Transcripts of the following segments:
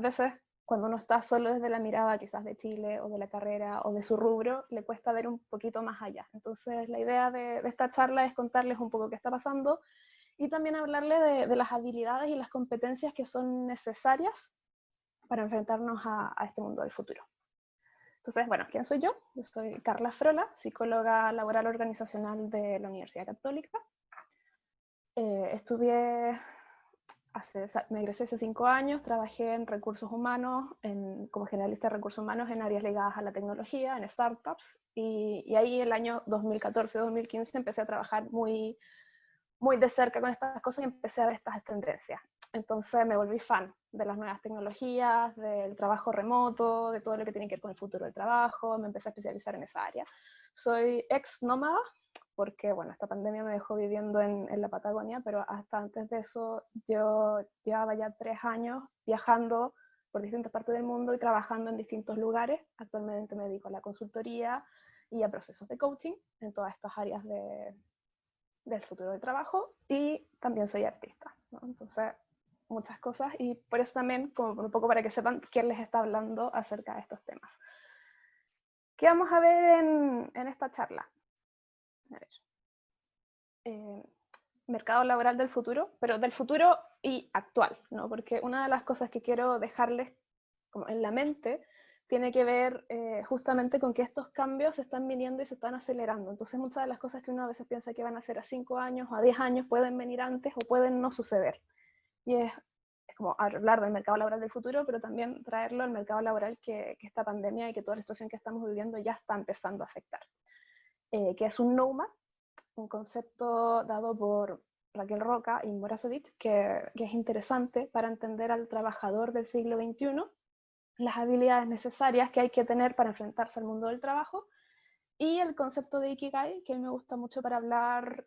muchas veces cuando uno está solo desde la mirada quizás de Chile o de la carrera o de su rubro, le cuesta ver un poquito más allá. Entonces la idea de esta charla es contarles un poco qué está pasando y también hablarles de las habilidades y las competencias que son necesarias para enfrentarnos a este mundo del futuro. Entonces, bueno, ¿quién soy yo? Yo soy Carla Frola, psicóloga laboral organizacional de la Universidad Católica. Estudié, me egresé hace 5 años, trabajé en recursos humanos, como generalista de recursos humanos en áreas ligadas a la tecnología, en startups, y ahí el año 2014-2015 empecé a trabajar muy de cerca con estas cosas y empecé a ver estas tendencias. Entonces me volví fan de las nuevas tecnologías, del trabajo remoto, de todo lo que tiene que ver con el futuro del trabajo, me empecé a especializar en esa área. Soy ex nómada, porque bueno, esta pandemia me dejó viviendo en la Patagonia, pero hasta antes de eso yo llevaba ya 3 años viajando por distintas partes del mundo y trabajando en distintos lugares. Actualmente me dedico a la consultoría y a procesos de coaching en todas estas áreas del futuro del trabajo, y también soy artista, ¿no? Entonces, muchas cosas, y por eso también, como un poco para que sepan quién les está hablando acerca de estos temas. ¿Qué vamos a ver en esta charla? A ver. Mercado laboral del futuro, pero del futuro y actual, ¿no? Porque una de las cosas que quiero dejarles como en la mente tiene que ver justamente con que estos cambios se están viniendo y se están acelerando. Entonces muchas de las cosas que uno a veces piensa que van a ser a 5 años o a 10 años pueden venir antes o pueden no suceder. Y es como hablar del mercado laboral del futuro, pero también traerlo al mercado laboral que esta pandemia y que toda la situación que estamos viviendo ya está empezando a afectar. Que es un NOMAD, un concepto dado por Raquel Roca y Moracevic, que es interesante para entender al trabajador del siglo XXI, las habilidades necesarias que hay que tener para enfrentarse al mundo del trabajo, y el concepto de Ikigai, que a mí me gusta mucho para hablar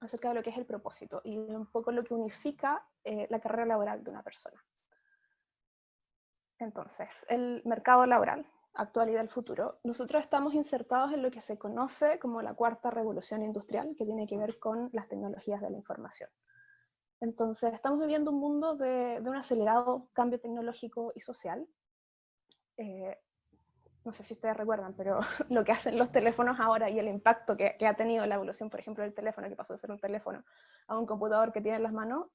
acerca de lo que es el propósito y un poco lo que unifica la carrera laboral de una persona. Entonces, el mercado laboral actual y del futuro. Nosotros estamos insertados en lo que se conoce como la cuarta revolución industrial, que tiene que ver con las tecnologías de la información. Entonces, estamos viviendo un mundo de un acelerado cambio tecnológico y social. No sé si ustedes recuerdan, pero lo que hacen los teléfonos ahora y el impacto que ha tenido la evolución, por ejemplo, del teléfono, que pasó de ser un teléfono a un computador que tiene en las manos,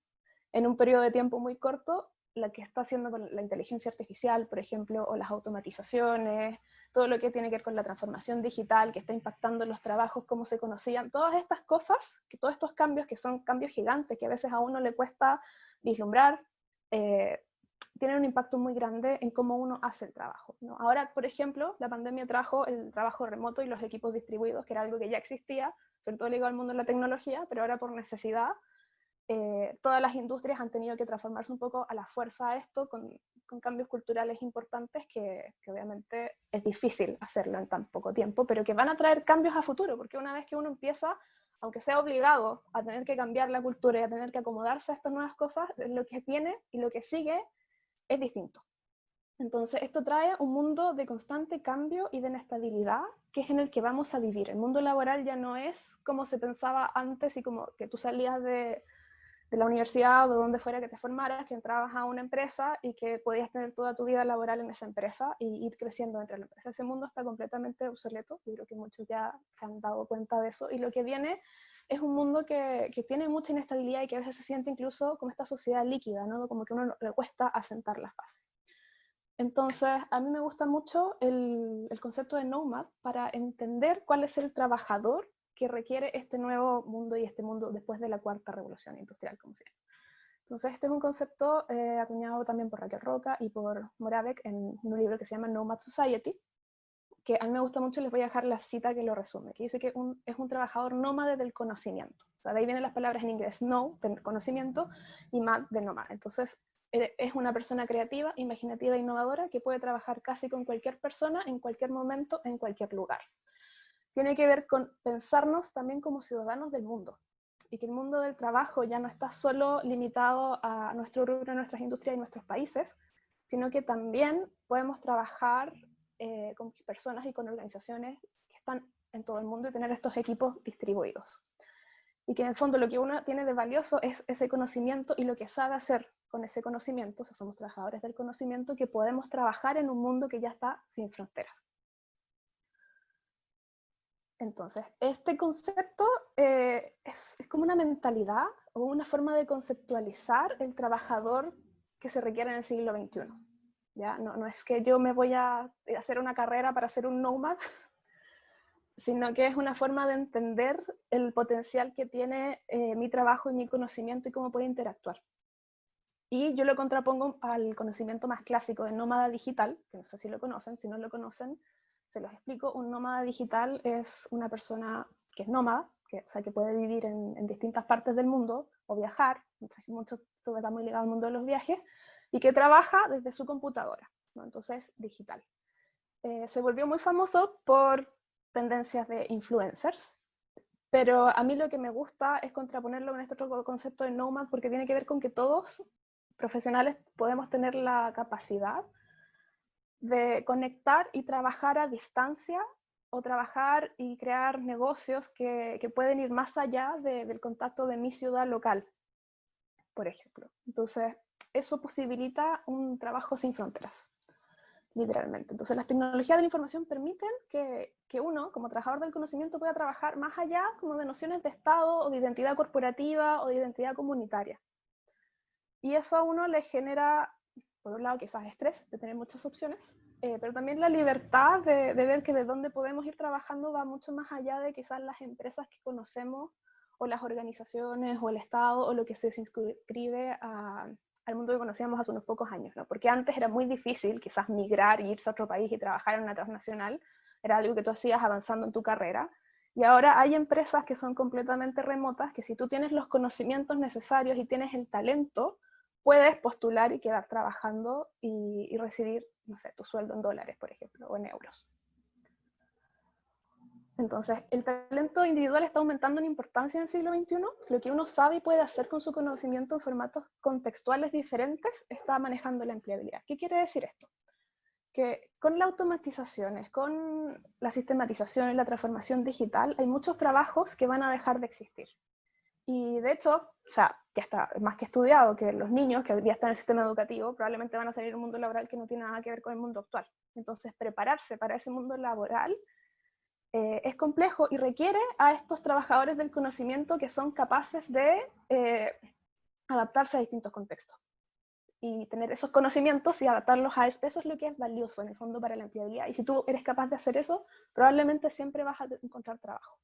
en un periodo de tiempo muy corto, la que está haciendo con la inteligencia artificial, por ejemplo, o las automatizaciones, todo lo que tiene que ver con la transformación digital, que está impactando los trabajos, cómo se conocían, todas estas cosas, que todos estos cambios, que son cambios gigantes, que a veces a uno le cuesta vislumbrar, tienen un impacto muy grande en cómo uno hace el trabajo, ¿no? Ahora, por ejemplo, la pandemia trajo el trabajo remoto y los equipos distribuidos, que era algo que ya existía, sobre todo ligado al mundo de la tecnología, pero ahora por necesidad, todas las industrias han tenido que transformarse un poco a la fuerza a esto, con cambios culturales importantes que obviamente es difícil hacerlo en tan poco tiempo, pero que van a traer cambios a futuro, porque una vez que uno empieza, aunque sea obligado a tener que cambiar la cultura y a tener que acomodarse a estas nuevas cosas, lo que viene y lo que sigue es distinto. Entonces, esto trae un mundo de constante cambio y de inestabilidad, que es en el que vamos a vivir. El mundo laboral ya no es como se pensaba antes y como que tú salías de la universidad o de donde fuera que te formaras, que entrabas a una empresa y que podías tener toda tu vida laboral en esa empresa y ir creciendo dentro de la empresa. Ese mundo está completamente obsoleto, yo creo que muchos ya se han dado cuenta de eso, y lo que viene es un mundo que tiene mucha inestabilidad y que a veces se siente incluso como esta sociedad líquida, ¿no? Como que a uno le cuesta asentar las bases. Entonces, a mí me gusta mucho el concepto de Nomad para entender cuál es el trabajador que requiere este nuevo mundo y este mundo después de la cuarta revolución industrial, como se llama. Entonces, este es un concepto acuñado también por Raquel Roca y por Moravec en un libro que se llama Nomad Society, que a mí me gusta mucho. Les voy a dejar la cita que lo resume, que dice que es un trabajador nómade del conocimiento. O sea, de ahí vienen las palabras en inglés, know, de conocimiento, y mad, de nómada. Entonces, es una persona creativa, imaginativa e innovadora que puede trabajar casi con cualquier persona, en cualquier momento, en cualquier lugar. Tiene que ver con pensarnos también como ciudadanos del mundo, y que el mundo del trabajo ya no está solo limitado a nuestro rubro, a nuestras industrias y nuestros países, sino que también podemos trabajar con personas y con organizaciones que están en todo el mundo y tener estos equipos distribuidos. y que en el fondo lo que uno tiene de valioso es ese conocimiento y lo que sabe hacer con ese conocimiento. O sea, somos trabajadores del conocimiento que podemos trabajar en un mundo que ya está sin fronteras. Entonces, este concepto es como una mentalidad o una forma de conceptualizar el trabajador que se requiere en el siglo XXI. ¿Ya? No es que yo me voy a hacer una carrera para ser un nómada, sino que es una forma de entender el potencial que tiene mi trabajo y mi conocimiento y cómo puede interactuar. Y yo lo contrapongo al conocimiento más clásico de nómada digital, que no sé si lo conocen, si no lo conocen, se los explico. Un nómada digital es una persona que es nómada, o sea, que puede vivir en distintas partes del mundo o viajar, mucho está muy ligado al mundo de los viajes, y que trabaja desde su computadora, ¿no? Entonces, digital. Se volvió muy famoso por tendencias de influencers, pero a mí lo que me gusta es contraponerlo con este otro concepto de nomad, porque tiene que ver con que todos profesionales podemos tener la capacidad de conectar y trabajar a distancia o trabajar y crear negocios que pueden ir más allá del contacto de mi ciudad local, por ejemplo. Entonces, eso posibilita un trabajo sin fronteras, literalmente. Entonces, las tecnologías de la información permiten que uno, como trabajador del conocimiento, pueda trabajar más allá como de nociones de Estado o de identidad corporativa o de identidad comunitaria. Y eso a uno le genera, por un lado, quizás estrés de tener muchas opciones, pero también la libertad de ver que de dónde podemos ir trabajando va mucho más allá de quizás las empresas que conocemos o las organizaciones o el Estado o lo que se inscribe al mundo que conocíamos hace unos pocos años, ¿no? Porque antes era muy difícil quizás migrar y irse a otro país y trabajar en una transnacional, era algo que tú hacías avanzando en tu carrera, y ahora hay empresas que son completamente remotas, que si tú tienes los conocimientos necesarios y tienes el talento, puedes postular y quedar trabajando y recibir, no sé, tu sueldo en dólares, por ejemplo, o en euros. Entonces, el talento individual está aumentando en importancia en el siglo XXI. Lo que uno sabe y puede hacer con su conocimiento en formatos contextuales diferentes está manejando la empleabilidad. ¿Qué quiere decir esto? Que con las automatizaciones, con la sistematización y la transformación digital, hay muchos trabajos que van a dejar de existir. Y de hecho, o sea, ya está más que estudiado que los niños que hoy día están en el sistema educativo probablemente van a salir a un mundo laboral que no tiene nada que ver con el mundo actual. Entonces, prepararse para ese mundo laboral es complejo y requiere a estos trabajadores del conocimiento que son capaces de adaptarse a distintos contextos y tener esos conocimientos y adaptarlos a eso. Eso es lo que es valioso en el fondo para la empleabilidad. Y si tú eres capaz de hacer eso, probablemente siempre vas a encontrar trabajo.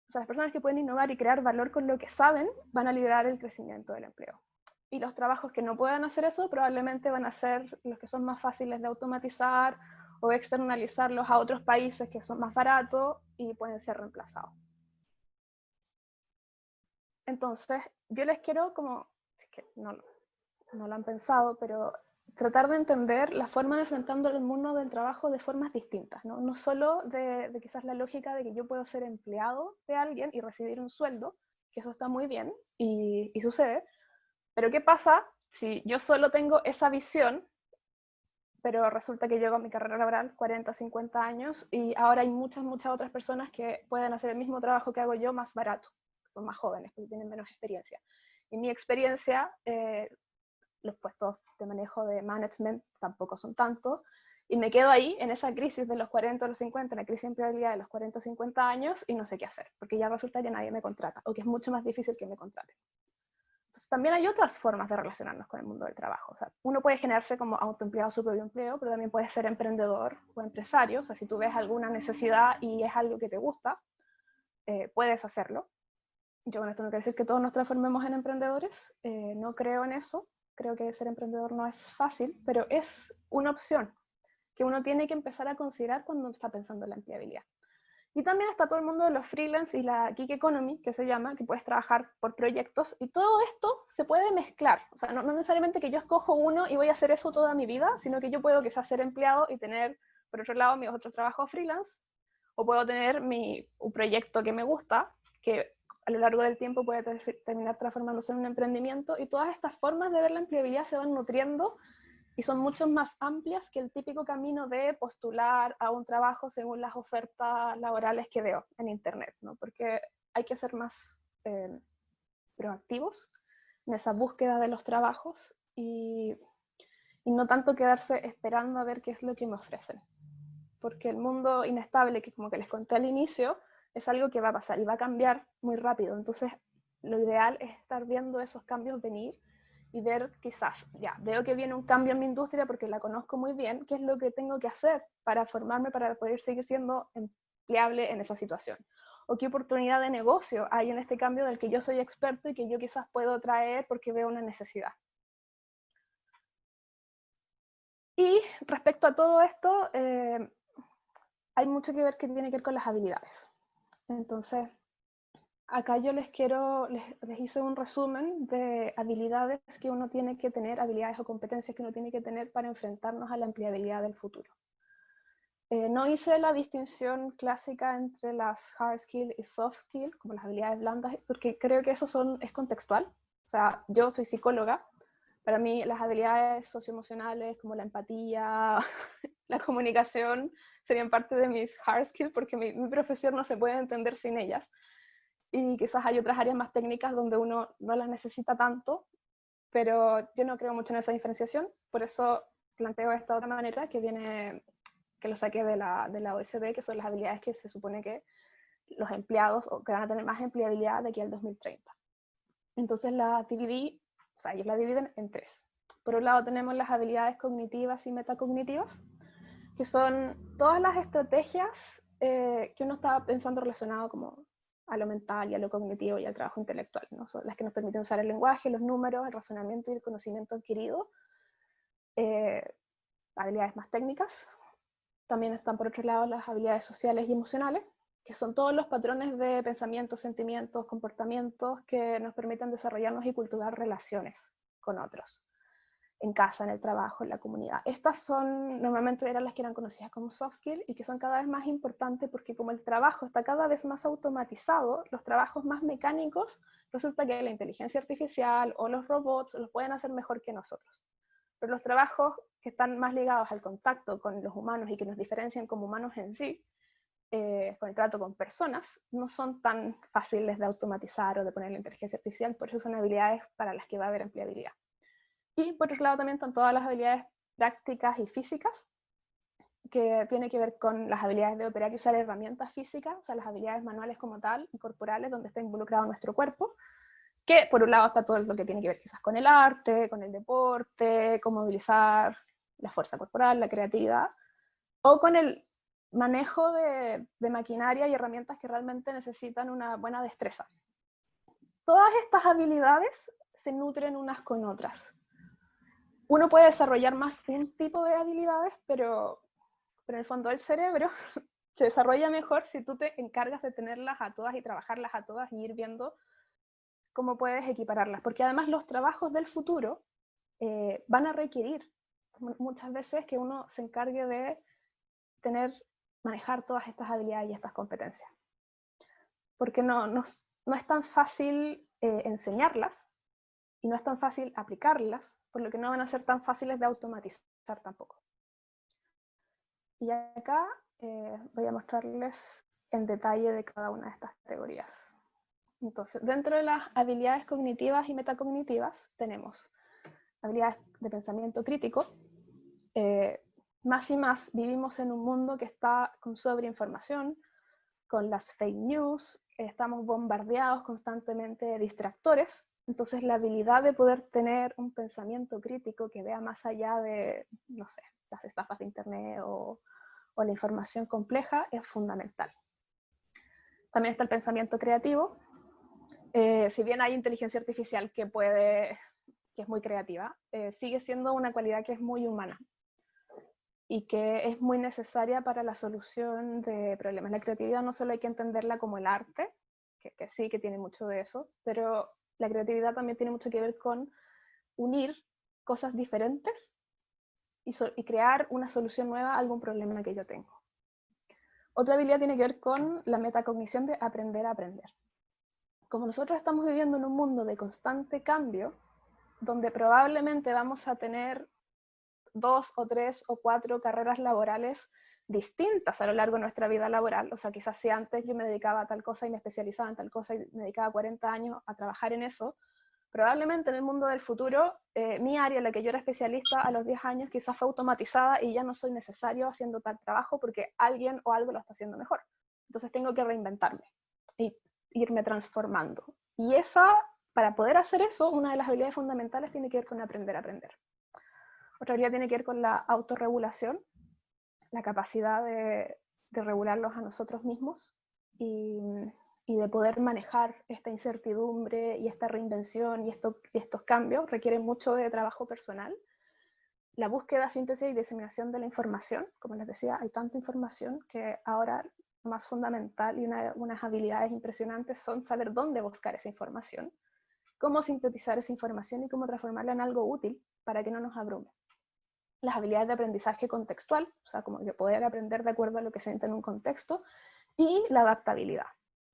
O sea, las personas que pueden innovar y crear valor con lo que saben van a liderar el crecimiento del empleo. Y los trabajos que no puedan hacer eso probablemente van a ser los que son más fáciles de automatizar o externalizarlos a otros países que son más baratos y pueden ser reemplazados. Entonces, yo les quiero como, es que no lo han pensado, pero tratar de entender la forma de enfrentando el mundo del trabajo de formas distintas, ¿no? No solo de quizás la lógica de que yo puedo ser empleado de alguien y recibir un sueldo, que eso está muy bien y sucede, pero ¿qué pasa si yo solo tengo esa visión, pero resulta que llego a mi carrera laboral 40, 50 años y ahora hay muchas otras personas que pueden hacer el mismo trabajo que hago yo más barato, son más jóvenes porque tienen menos experiencia. Y mi experiencia, los puestos de manejo de management tampoco son tantos, y me quedo ahí en esa crisis de los 40 o los 50, en la crisis de empleabilidad de los 40 o 50 años, y no sé qué hacer, porque ya resulta que nadie me contrata, o que es mucho más difícil que me contraten. Entonces también hay otras formas de relacionarnos con el mundo del trabajo. O sea, uno puede generarse como autoempleado, su propio empleo, pero también puede ser emprendedor o empresario. O sea, si tú ves alguna necesidad y es algo que te gusta, puedes hacerlo. Yo con esto no quiero decir que todos nos transformemos en emprendedores, no creo en eso, creo que ser emprendedor no es fácil, pero es una opción que uno tiene que empezar a considerar cuando está pensando en la empleabilidad. Y también está todo el mundo de los freelance y la gig economy, que se llama, que puedes trabajar por proyectos, y todo esto se puede mezclar. O sea, no necesariamente que yo escojo uno y voy a hacer eso toda mi vida, sino que yo puedo quizás ser empleado y tener, por otro lado, mis otros trabajos freelance, o puedo tener un proyecto que me gusta, que a lo largo del tiempo puede terminar transformándose en un emprendimiento, y todas estas formas de ver la empleabilidad se van nutriendo y son mucho más amplias que el típico camino de postular a un trabajo según las ofertas laborales que veo en internet, ¿no? Porque hay que ser más proactivos en esa búsqueda de los trabajos y no tanto quedarse esperando a ver qué es lo que me ofrecen. Porque el mundo inestable, que como que les conté al inicio, es algo que va a pasar y va a cambiar muy rápido. Entonces, lo ideal es estar viendo esos cambios venir y ver quizás, ya, veo que viene un cambio en mi industria porque la conozco muy bien, qué es lo que tengo que hacer para formarme, para poder seguir siendo empleable en esa situación. O qué oportunidad de negocio hay en este cambio del que yo soy experto y que yo quizás puedo traer porque veo una necesidad. Y respecto a todo esto, hay mucho que ver que tiene que ver con las habilidades. Entonces, acá yo les hice un resumen de habilidades que uno tiene que tener, habilidades o competencias que uno tiene que tener para enfrentarnos a la empleabilidad del futuro. No hice la distinción clásica entre las hard skills y soft skills, como las habilidades blandas, porque creo que eso es contextual. O sea, yo soy psicóloga, para mí las habilidades socioemocionales como la empatía, la comunicación, serían parte de mis hard skills porque mi profesión no se puede entender sin ellas. Y quizás hay otras áreas más técnicas donde uno no las necesita tanto, pero yo no creo mucho en esa diferenciación, por eso planteo de esta otra manera que lo saqué de la OECD, que son las habilidades que se supone que los empleados o que van a tener más empleabilidad de aquí al 2030. Entonces la dividí, o sea, ellos la dividen en tres. Por un lado tenemos las habilidades cognitivas y metacognitivas, que son todas las estrategias que uno estaba pensando relacionado como a lo mental y a lo cognitivo y al trabajo intelectual, ¿no? Son las que nos permiten usar el lenguaje, los números, el razonamiento y el conocimiento adquirido. Habilidades más técnicas. También están por otro lado las habilidades sociales y emocionales, que son todos los patrones de pensamientos, sentimientos, comportamientos que nos permiten desarrollarnos y cultivar relaciones con otros, en casa, en el trabajo, en la comunidad. Estas normalmente eran las que eran conocidas como soft skills y que son cada vez más importantes porque como el trabajo está cada vez más automatizado, los trabajos más mecánicos, resulta que la inteligencia artificial o los robots los pueden hacer mejor que nosotros. Pero los trabajos que están más ligados al contacto con los humanos y que nos diferencian como humanos en sí, con el trato con personas, no son tan fáciles de automatizar o de poner la inteligencia artificial, por eso son habilidades para las que va a haber empleabilidad. Y por otro lado también están todas las habilidades prácticas y físicas, que tiene que ver con las habilidades de operar y usar herramientas físicas, o sea, las habilidades manuales como tal y corporales, donde está involucrado nuestro cuerpo, que por un lado está todo lo que tiene que ver quizás con el arte, con el deporte, con movilizar la fuerza corporal, la creatividad, o con el manejo de maquinaria y herramientas que realmente necesitan una buena destreza. Todas estas habilidades se nutren unas con otras. Uno puede desarrollar más un tipo de habilidades, pero en el fondo el cerebro se desarrolla mejor si tú te encargas de tenerlas a todas y trabajarlas a todas y ir viendo cómo puedes equipararlas, porque además los trabajos del futuro van a requerir muchas veces que uno se encargue de manejar todas estas habilidades y estas competencias, porque no es tan fácil enseñarlas y no es tan fácil aplicarlas, por lo que no van a ser tan fáciles de automatizar tampoco. Y acá voy a mostrarles en detalle de cada una de estas categorías. Entonces, dentro de las habilidades cognitivas y metacognitivas tenemos habilidades de pensamiento crítico. Más y más vivimos en un mundo que está con sobreinformación, con las fake news, estamos bombardeados constantemente de distractores. Entonces, la habilidad de poder tener un pensamiento crítico que vea más allá de, no sé, las estafas de internet o la información compleja es fundamental. También está el pensamiento creativo. Si bien hay inteligencia artificial que es muy creativa, sigue siendo una cualidad que es muy humana y que es muy necesaria para la solución de problemas. La creatividad no solo hay que entenderla como el arte, que sí, que tiene mucho de eso, pero la creatividad también tiene mucho que ver con unir cosas diferentes y crear una solución nueva a algún problema que yo tengo. Otra habilidad tiene que ver con la metacognición de aprender a aprender. Como nosotros estamos viviendo en un mundo de constante cambio, donde probablemente vamos a tener 2 o 3 o 4 carreras laborales distintas a lo largo de nuestra vida laboral. O sea, quizás si antes yo me dedicaba a tal cosa y me especializaba en tal cosa y me dedicaba 40 años a trabajar en eso, probablemente en el mundo del futuro, mi área, en la que yo era especialista a los 10 años, quizás fue automatizada y ya no soy necesario haciendo tal trabajo porque alguien o algo lo está haciendo mejor. Entonces tengo que reinventarme y irme transformando. Y para poder hacer eso, una de las habilidades fundamentales tiene que ver con aprender a aprender. Otra habilidad tiene que ver con la autorregulación, la capacidad de regularlos a nosotros mismos y de poder manejar esta incertidumbre y esta reinvención y estos cambios requiere mucho de trabajo personal. La búsqueda, síntesis y diseminación de la información, como les decía, hay tanta información que ahora más fundamental y unas habilidades impresionantes son saber dónde buscar esa información, cómo sintetizar esa información y cómo transformarla en algo útil para que no nos abrume. Las habilidades de aprendizaje contextual, o sea, como que poder aprender de acuerdo a lo que se siente en un contexto, y la adaptabilidad,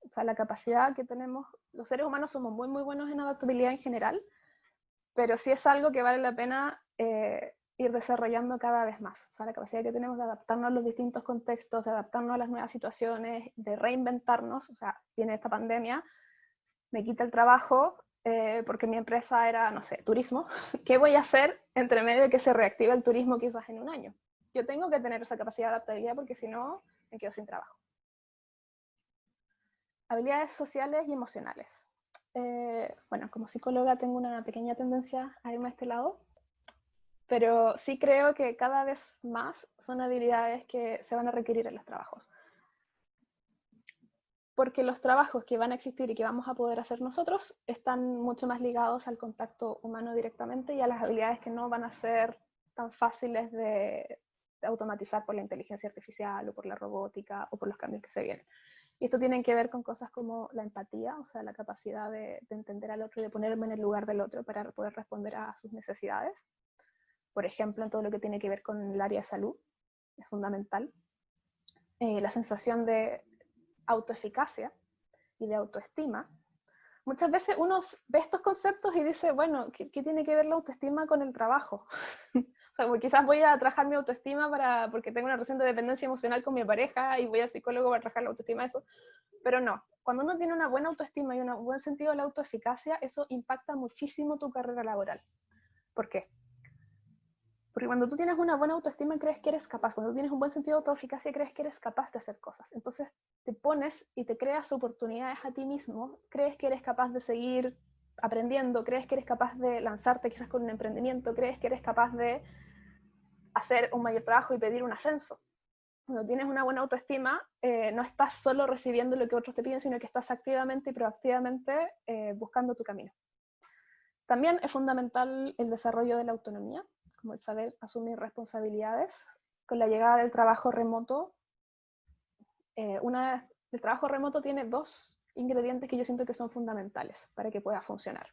o sea, la capacidad que tenemos, los seres humanos somos muy, muy buenos en adaptabilidad en general, pero sí es algo que vale la pena ir desarrollando cada vez más, o sea, la capacidad que tenemos de adaptarnos a los distintos contextos, de adaptarnos a las nuevas situaciones, de reinventarnos, o sea, viene esta pandemia, me quita el trabajo, porque mi empresa era, no sé, turismo, ¿qué voy a hacer entre medio de que se reactive el turismo quizás en un año? Yo tengo que tener esa capacidad de adaptabilidad porque si no, me quedo sin trabajo. Habilidades sociales y emocionales. Bueno, como psicóloga tengo una pequeña tendencia a irme a este lado, pero sí creo que cada vez más son habilidades que se van a requerir en los trabajos. Porque los trabajos que van a existir y que vamos a poder hacer nosotros están mucho más ligados al contacto humano directamente y a las habilidades que no van a ser tan fáciles de automatizar por la inteligencia artificial o por la robótica o por los cambios que se vienen. Y esto tiene que ver con cosas como la empatía, o sea, la capacidad de entender al otro y de ponerme en el lugar del otro para poder responder a sus necesidades. Por ejemplo, en todo lo que tiene que ver con el área de salud, es fundamental. La sensación de autoeficacia y de autoestima. Muchas veces uno ve estos conceptos y dice, bueno, ¿qué tiene que ver la autoestima con el trabajo? O sea, pues quizás voy a trabajar mi autoestima porque tengo una relación de dependencia emocional con mi pareja y voy al psicólogo para trabajar la autoestima, eso. Pero no, cuando uno tiene una buena autoestima y un buen sentido de la autoeficacia, eso impacta muchísimo tu carrera laboral. ¿Por qué? Porque cuando tú tienes una buena autoestima crees que eres capaz, cuando tú tienes un buen sentido de autoeficacia crees que eres capaz de hacer cosas. Entonces te pones y te creas oportunidades a ti mismo, crees que eres capaz de seguir aprendiendo, crees que eres capaz de lanzarte quizás con un emprendimiento, crees que eres capaz de hacer un mayor trabajo y pedir un ascenso. Cuando tienes una buena autoestima, no estás solo recibiendo lo que otros te piden, sino que estás activamente y proactivamente buscando tu camino. También es fundamental el desarrollo de la autonomía, como el saber asumir responsabilidades. Con la llegada del trabajo remoto, el trabajo remoto tiene dos ingredientes que yo siento que son fundamentales para que pueda funcionar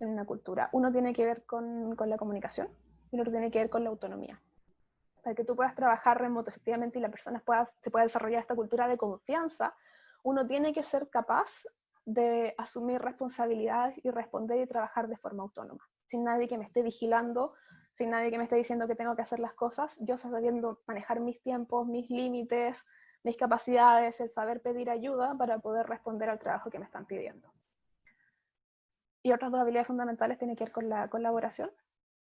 en una cultura. Uno tiene que ver con la comunicación y el otro tiene que ver con la autonomía. Para que tú puedas trabajar remoto efectivamente y la persona se pueda desarrollar esta cultura de confianza, uno tiene que ser capaz de asumir responsabilidades y responder y trabajar de forma autónoma, sin nadie que me esté vigilando, sin nadie que me esté diciendo que tengo que hacer las cosas, yo sabiendo manejar mis tiempos, mis límites, mis capacidades, el saber pedir ayuda para poder responder al trabajo que me están pidiendo. Y otras dos habilidades fundamentales tienen que ver con la colaboración,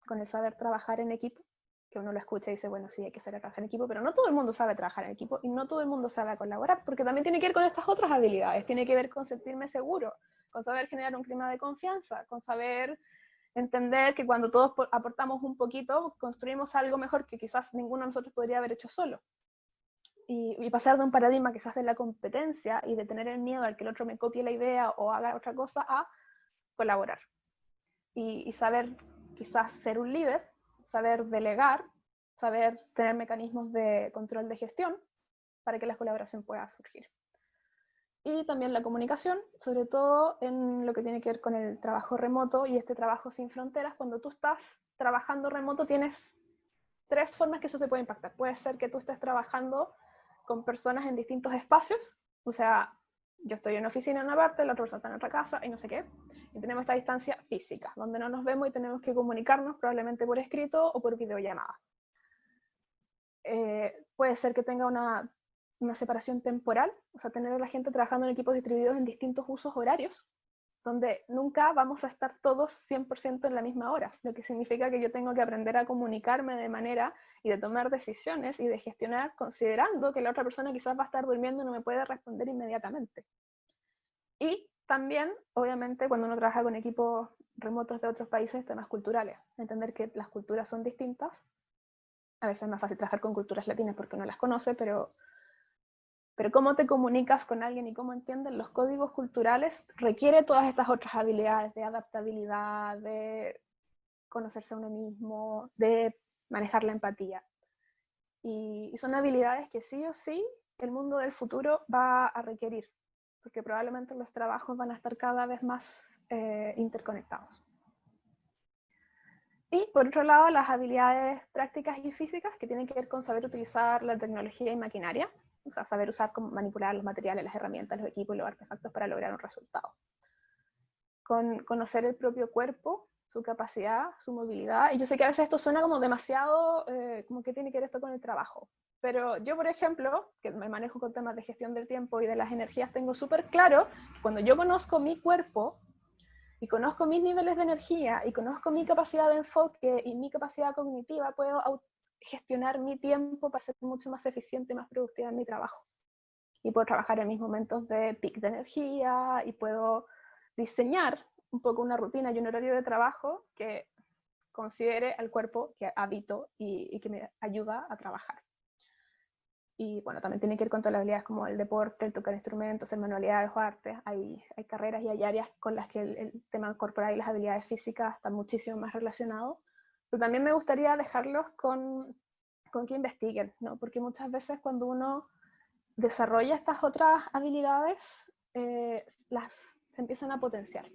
con el saber trabajar en equipo, que uno lo escucha y dice, bueno, sí, hay que saber trabajar en equipo, pero no todo el mundo sabe trabajar en equipo y no todo el mundo sabe colaborar, porque también tiene que ver con estas otras habilidades, tiene que ver con sentirme seguro, con saber generar un clima de confianza, con saber entender que cuando todos aportamos un poquito, construimos algo mejor que quizás ninguno de nosotros podría haber hecho solo. Y pasar de un paradigma quizás de la competencia y de tener el miedo al que el otro me copie la idea o haga otra cosa a colaborar. Y saber quizás ser un líder, saber delegar, saber tener mecanismos de control de gestión para que la colaboración pueda surgir. Y también la comunicación, sobre todo en lo que tiene que ver con el trabajo remoto y este trabajo sin fronteras. Cuando tú estás trabajando remoto tienes tres formas que eso se puede impactar. Puede ser que tú estés trabajando con personas en distintos espacios, o sea, yo estoy en una oficina en una parte, la otra persona está en otra casa y no sé qué, y tenemos esta distancia física, donde no nos vemos y tenemos que comunicarnos probablemente por escrito o por videollamada. puede ser que tenga una separación temporal, o sea, tener a la gente trabajando en equipos distribuidos en distintos usos horarios, donde nunca vamos a estar todos 100% en la misma hora, lo que significa que yo tengo que aprender a comunicarme de manera y de tomar decisiones y de gestionar considerando que la otra persona quizás va a estar durmiendo y no me puede responder inmediatamente. Y también, obviamente, cuando uno trabaja con equipos remotos de otros países, temas culturales, entender que las culturas son distintas. A veces es más fácil trabajar con culturas latinas porque uno las conoce, pero cómo te comunicas con alguien y cómo entienden los códigos culturales requiere todas estas otras habilidades de adaptabilidad, de conocerse a uno mismo, de manejar la empatía. Y son habilidades que sí o sí el mundo del futuro va a requerir, porque probablemente los trabajos van a estar cada vez más interconectados. Y por otro lado, las habilidades prácticas y físicas que tienen que ver con saber utilizar la tecnología y maquinaria, o sea, saber usar, manipular los materiales, las herramientas, los equipos y los artefactos para lograr un resultado. Con conocer el propio cuerpo, su capacidad, su movilidad. Y yo sé que a veces esto suena como demasiado, como que tiene que ver esto con el trabajo. Pero yo, por ejemplo, que me manejo con temas de gestión del tiempo y de las energías, tengo súper claro que cuando yo conozco mi cuerpo, y conozco mis niveles de energía y conozco mi capacidad de enfoque y mi capacidad cognitiva, puedo gestionar mi tiempo para ser mucho más eficiente y más productiva en mi trabajo. Y puedo trabajar en mis momentos de pic de energía y puedo diseñar un poco una rutina y un horario de trabajo que considere al cuerpo que habito y que me ayuda a trabajar. Y bueno, también tiene que ir con todas las habilidades como el deporte, el tocar instrumentos, el manualidades o artes. Hay carreras y hay áreas con las que el tema corporal y las habilidades físicas están muchísimo más relacionados. Pero también me gustaría dejarlos con que investiguen, ¿no? Porque muchas veces cuando uno desarrolla estas otras habilidades, se empiezan a potenciar.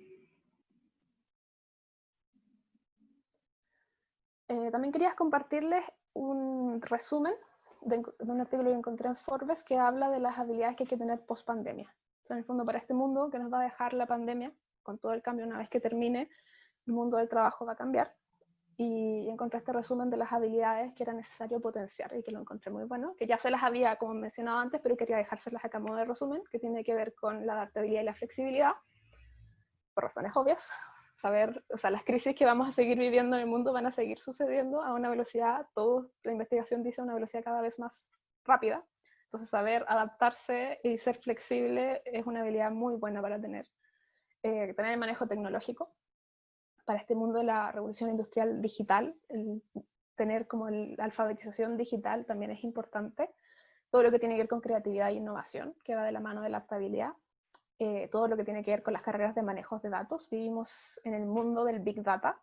También quería compartirles un resumen de un artículo que encontré en Forbes que habla de las habilidades que hay que tener post pandemia. O sea, en el fondo, para este mundo que nos va a dejar la pandemia, con todo el cambio una vez que termine, el mundo del trabajo va a cambiar. Y encontré este resumen de las habilidades que era necesario potenciar y que lo encontré muy bueno, que ya se las había, como mencionado antes, pero quería dejárselas acá a modo de resumen, que tiene que ver con la adaptabilidad y la flexibilidad, por razones obvias. Saber, o sea, las crisis que vamos a seguir viviendo en el mundo van a seguir sucediendo a una velocidad, la investigación dice, a una velocidad cada vez más rápida. Entonces, saber adaptarse y ser flexible es una habilidad muy buena para tener. Tener el manejo tecnológico para este mundo de la revolución industrial digital, tener como la alfabetización digital también es importante. Todo lo que tiene que ver con creatividad e innovación, que va de la mano de la adaptabilidad. Todo lo que tiene que ver con las carreras de manejo de datos. Vivimos en el mundo del Big Data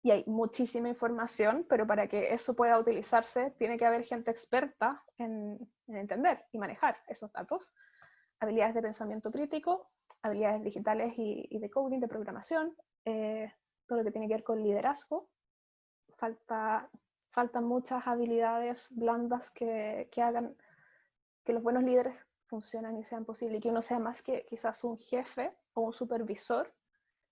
y hay muchísima información, pero para que eso pueda utilizarse tiene que haber gente experta en entender y manejar esos datos. Habilidades de pensamiento crítico, habilidades digitales y de coding, de programación, todo lo que tiene que ver con liderazgo. Faltan muchas habilidades blandas que hagan que los buenos líderes funcionen y sean posibles, y que uno sea más que quizás un jefe o un supervisor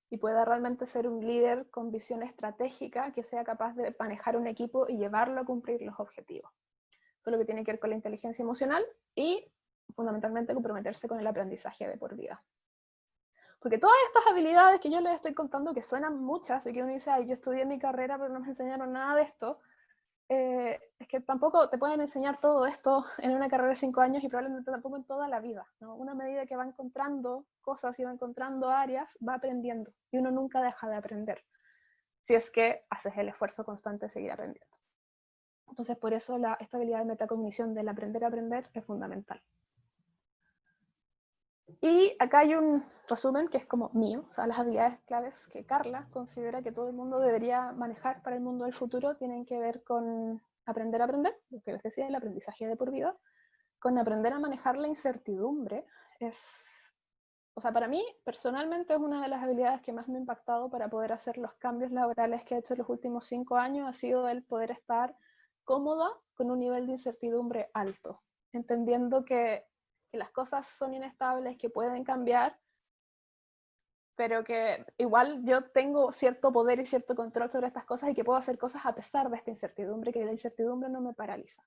y pueda realmente ser un líder con visión estratégica que sea capaz de manejar un equipo y llevarlo a cumplir los objetivos. Todo lo que tiene que ver con la inteligencia emocional y fundamentalmente comprometerse con el aprendizaje de por vida. Porque todas estas habilidades que yo les estoy contando, que suenan muchas, y que uno dice, ay, yo estudié mi carrera pero no me enseñaron nada de esto, es que tampoco te pueden enseñar todo esto en una carrera de 5 años y probablemente tampoco en toda la vida, ¿no? Una medida que va encontrando cosas y va encontrando áreas, va aprendiendo y uno nunca deja de aprender si es que haces el esfuerzo constante de seguir aprendiendo. Entonces, por eso esta habilidad de metacognición del aprender a aprender es fundamental. Y acá hay un resumen que es como mío, o sea, las habilidades claves que Carla considera que todo el mundo debería manejar para el mundo del futuro tienen que ver con aprender a aprender, lo que les decía, el aprendizaje de por vida, con aprender a manejar la incertidumbre. O sea, para mí, personalmente, es una de las habilidades que más me ha impactado para poder hacer los cambios laborales que he hecho en los últimos 5 años, ha sido el poder estar cómoda con un nivel de incertidumbre alto, entendiendo que las cosas son inestables, que pueden cambiar, pero que igual yo tengo cierto poder y cierto control sobre estas cosas y que puedo hacer cosas a pesar de esta incertidumbre, que la incertidumbre no me paraliza.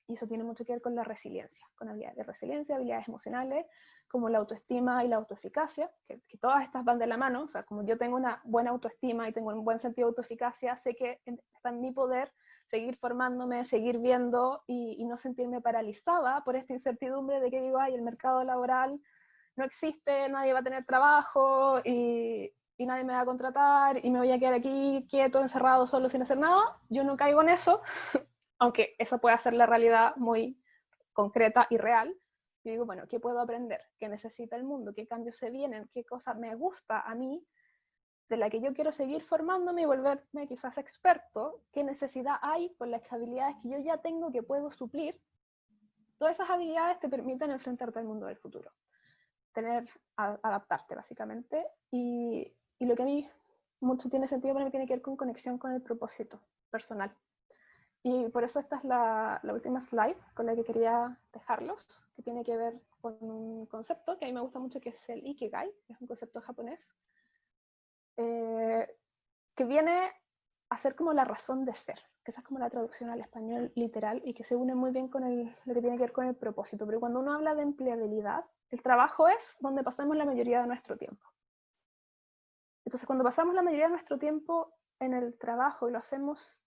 Y eso tiene mucho que ver con la resiliencia, con habilidades de resiliencia, habilidades emocionales, como la autoestima y la autoeficacia, que todas estas van de la mano. O sea, como yo tengo una buena autoestima y tengo un buen sentido de autoeficacia, sé que está en mi poder seguir formándome, seguir viendo y no sentirme paralizada por esta incertidumbre de que digo, ay, el mercado laboral no existe, nadie va a tener trabajo y nadie me va a contratar y me voy a quedar aquí quieto, encerrado, solo, sin hacer nada. Yo no caigo en eso, aunque esa puede ser la realidad muy concreta y real. Y digo, bueno, ¿qué puedo aprender? ¿Qué necesita el mundo? ¿Qué cambios se vienen? ¿Qué cosa me gusta a mí? De la que yo quiero seguir formándome y volverme quizás experto. ¿Qué necesidad hay por las habilidades que yo ya tengo que puedo suplir? Todas esas habilidades te permiten enfrentarte al mundo del futuro. Adaptarte básicamente. Y lo que a mí mucho tiene sentido para mí tiene que ver con conexión con el propósito personal. Y por eso esta es la última slide con la que quería dejarlos, que tiene que ver con un concepto que a mí me gusta mucho, que es el Ikigai, que es un concepto japonés, que viene a ser como la razón de ser, que esa es como la traducción al español literal y que se une muy bien con lo que tiene que ver con el propósito. Pero cuando uno habla de empleabilidad, el trabajo es donde pasamos la mayoría de nuestro tiempo. Entonces, cuando pasamos la mayoría de nuestro tiempo en el trabajo y lo hacemos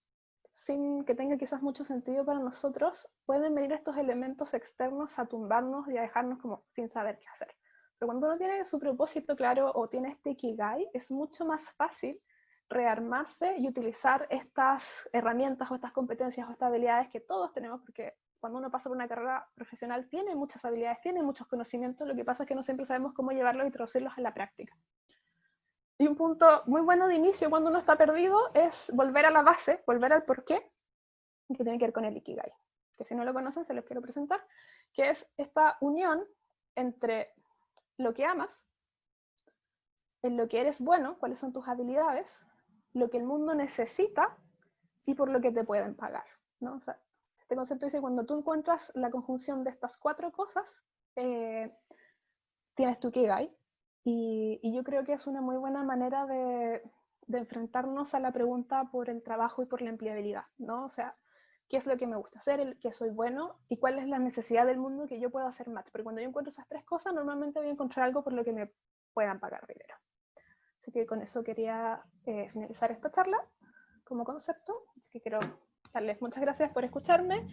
sin que tenga quizás mucho sentido para nosotros, pueden venir estos elementos externos a tumbarnos y a dejarnos como sin saber qué hacer. Pero cuando uno tiene su propósito claro o tiene este Ikigai, es mucho más fácil rearmarse y utilizar estas herramientas o estas competencias o estas habilidades que todos tenemos, porque cuando uno pasa por una carrera profesional tiene muchas habilidades, tiene muchos conocimientos, lo que pasa es que no siempre sabemos cómo llevarlos y traducirlos a la práctica. Y un punto muy bueno de inicio cuando uno está perdido es volver a la base, volver al porqué, que tiene que ver con el Ikigai, que si no lo conocen se los quiero presentar, que es esta unión entre lo que amas, en lo que eres bueno, cuáles son tus habilidades, lo que el mundo necesita y por lo que te pueden pagar, ¿no? O sea, este concepto dice, cuando tú encuentras la conjunción de estas 4 cosas, tienes tu Ikigai, y yo creo que es una muy buena manera de enfrentarnos a la pregunta por el trabajo y por la empleabilidad, ¿no? O sea, ¿qué es lo que me gusta hacer, el que soy bueno y cuál es la necesidad del mundo que yo pueda hacer match? Porque cuando yo encuentro esas 3 cosas, normalmente voy a encontrar algo por lo que me puedan pagar dinero. Así que con eso quería finalizar esta charla como concepto. Así que quiero darles muchas gracias por escucharme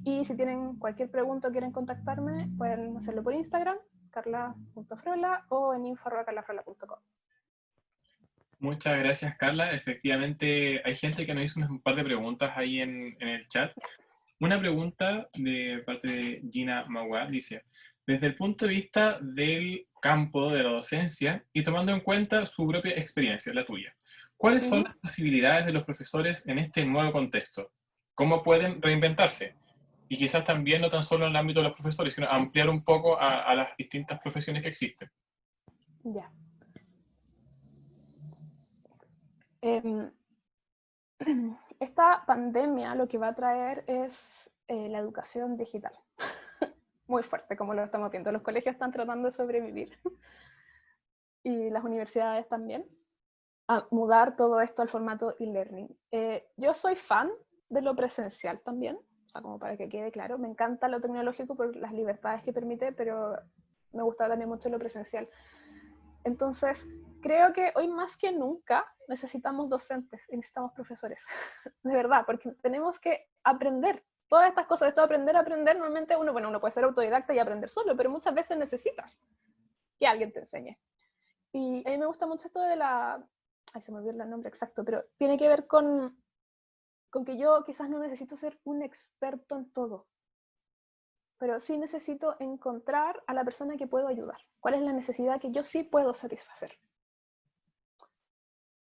y si tienen cualquier pregunta o quieren contactarme, pueden hacerlo por Instagram, carla.frola, o en info@carlafrola.com. Muchas gracias, Carla. Efectivamente, hay gente que nos hizo un par de preguntas ahí en el chat. Una pregunta de parte de Gina Magua dice, desde el punto de vista del campo de la docencia y tomando en cuenta su propia experiencia, la tuya, ¿cuáles son las posibilidades de los profesores en este nuevo contexto? ¿Cómo pueden reinventarse? Y quizás también no tan solo en el ámbito de los profesores, sino ampliar un poco a las distintas profesiones que existen. Ya. Eh, esta pandemia lo que va a traer es la educación digital. Muy fuerte, como lo estamos viendo. Los colegios están tratando de sobrevivir y las universidades también, a mudar todo esto al formato e-learning. Yo soy fan de lo presencial también, o sea, como para que quede claro, me encanta lo tecnológico por las libertades que permite, pero me gusta también mucho lo presencial. Entonces, creo que hoy más que nunca necesitamos docentes y necesitamos profesores, de verdad, porque tenemos que aprender todas estas cosas, esto de aprender, normalmente uno puede ser autodidacta y aprender solo, pero muchas veces necesitas que alguien te enseñe. Y a mí me gusta mucho esto de ay, se me olvidó el nombre exacto, pero tiene que ver con que yo quizás no necesito ser un experto en todo, pero sí necesito encontrar a la persona que puedo ayudar. ¿Cuál es la necesidad que yo sí puedo satisfacer?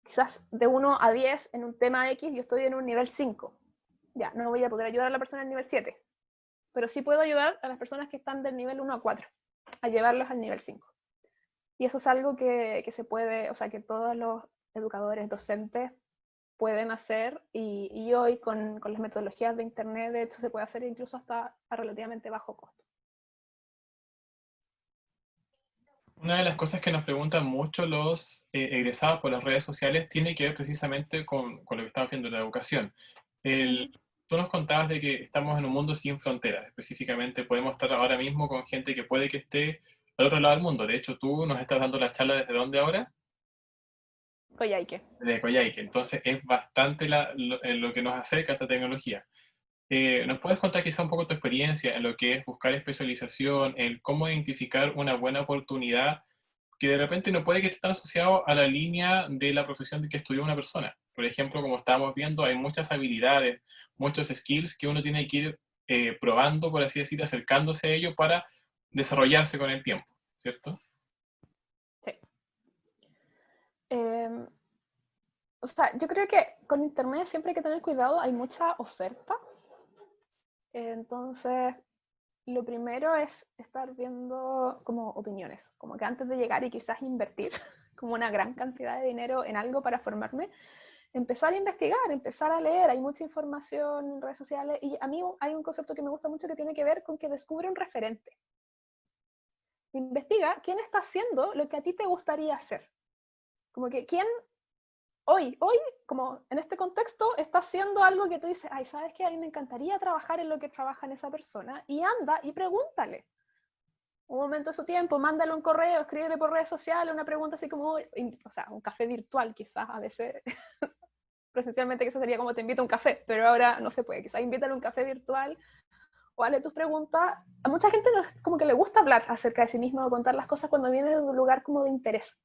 Quizás de 1 a 10 en un tema X yo estoy en un nivel 5. Ya, no voy a poder ayudar a la persona en nivel 7, pero sí puedo ayudar a las personas que están del nivel 1 a 4, a llevarlos al nivel 5. Y eso es algo que se puede, o sea, que todos los educadores, docentes pueden hacer, y hoy con las metodologías de Internet, de hecho, se puede hacer incluso hasta a relativamente bajo costo. Una de las cosas que nos preguntan mucho los egresados por las redes sociales tiene que ver precisamente con lo que estamos viendo en la educación. Ujú. Tú nos contabas de que estamos en un mundo sin fronteras. Específicamente podemos estar ahora mismo con gente que puede que esté al otro lado del mundo. De hecho, tú nos estás dando la charla ¿desde dónde ahora? Coyhaique. Desde Coyhaique. Entonces es bastante lo que nos acerca a esta tecnología. ¿Nos puedes contar quizá un poco tu experiencia en lo que es buscar especialización, en cómo identificar una buena oportunidad que de repente no puede que esté tan asociado a la línea de la profesión que estudió una persona? Por ejemplo, como estábamos viendo, hay muchas habilidades, muchos skills que uno tiene que ir probando, por así decir, acercándose a ello para desarrollarse con el tiempo, ¿cierto? Sí. Em, o sea, yo creo que con internet siempre hay que tener cuidado, hay mucha oferta. Entonces, lo primero es estar viendo como opiniones, como que antes de llegar y quizás invertir como una gran cantidad de dinero en algo para formarme, empezar a investigar, empezar a leer, hay mucha información en redes sociales y a mí hay un concepto que me gusta mucho que tiene que ver con que descubre un referente. Investiga quién está haciendo lo que a ti te gustaría hacer. Como que quién hoy, como en este contexto, está haciendo algo que tú dices, ay, ¿sabes qué? A mí me encantaría trabajar en lo que trabaja en esa persona y anda y pregúntale. Un momento de su tiempo, mándale un correo, escríbele por redes sociales una pregunta así como, o sea, un café virtual quizás, a veces presencialmente quizás sería como te invito a un café, pero ahora no se puede, quizás invítale a un café virtual o hazle tus preguntas. A mucha gente como que le gusta hablar acerca de sí mismo o contar las cosas cuando viene de un lugar como de interés.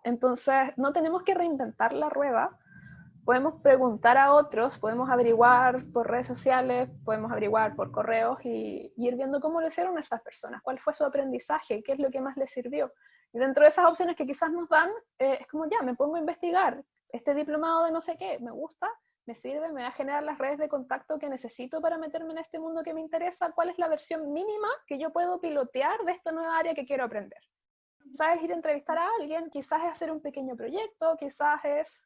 Entonces, no tenemos que reinventar la rueda, podemos preguntar a otros, podemos averiguar por redes sociales, podemos averiguar por correos y ir viendo cómo lo hicieron esas personas, cuál fue su aprendizaje, qué es lo que más les sirvió. Y dentro de esas opciones que quizás nos dan, es como ya, me pongo a investigar, este diplomado de no sé qué, me gusta, me sirve, me va a generar las redes de contacto que necesito para meterme en este mundo que me interesa, cuál es la versión mínima que yo puedo pilotear de esta nueva área que quiero aprender. Quizás es ir a entrevistar a alguien, quizás es hacer un pequeño proyecto, quizás es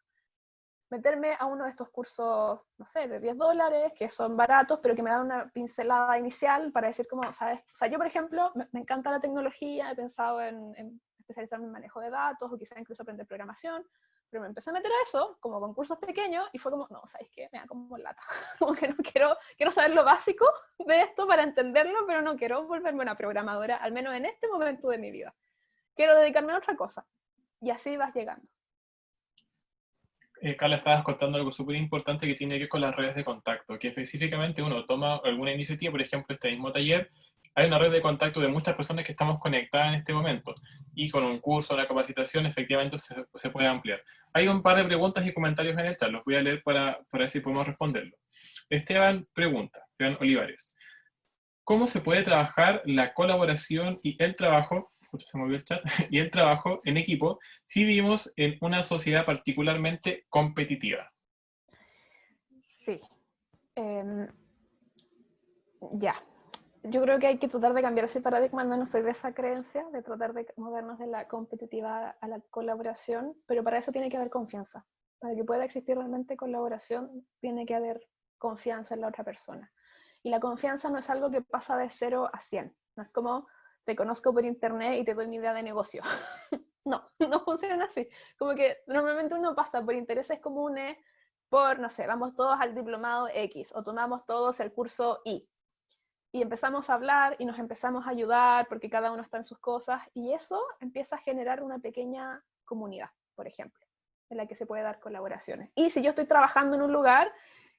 meterme a uno de estos cursos, no sé, de $10, que son baratos, pero que me dan una pincelada inicial para decir cómo, ¿sabes? O sea, yo, por ejemplo, me encanta la tecnología, he pensado en especializarme en manejo de datos o quizás incluso aprender programación, pero me empecé a meter a eso, como con cursos pequeños, y fue como, no, ¿sabes qué? Me da como lata. Como que no quiero saber lo básico de esto para entenderlo, pero no quiero volverme una programadora, al menos en este momento de mi vida. Quiero dedicarme a otra cosa. Y así vas llegando. Carla, estabas contando algo súper importante que tiene que ver con las redes de contacto, que específicamente uno toma alguna iniciativa, por ejemplo, este mismo taller, hay una red de contacto de muchas personas que estamos conectadas en este momento, y con un curso, una capacitación, efectivamente se puede ampliar. Hay un par de preguntas y comentarios en el chat, los voy a leer para ver si podemos responderlo. Esteban pregunta, Esteban Olivares, ¿cómo se puede trabajar la colaboración y el trabajo, justo se movió el chat, y el trabajo en equipo si vivimos en una sociedad particularmente competitiva? Sí. Eh, ya. Yo creo que hay que tratar de cambiar ese paradigma, al menos soy de esa creencia, de tratar de movernos de la competitividad a la colaboración, pero para eso tiene que haber confianza. Para que pueda existir realmente colaboración, tiene que haber confianza en la otra persona. Y la confianza no es algo que pasa de 0 a 100. No es como te conozco por internet y te doy mi idea de negocio. No, no funciona así. Como que normalmente uno pasa por intereses comunes, por, no sé, vamos todos al diplomado X o tomamos todos el curso Y y empezamos a hablar y nos empezamos a ayudar porque cada uno está en sus cosas y eso empieza a generar una pequeña comunidad, por ejemplo, en la que se puede dar colaboraciones. Y si yo estoy trabajando en un lugar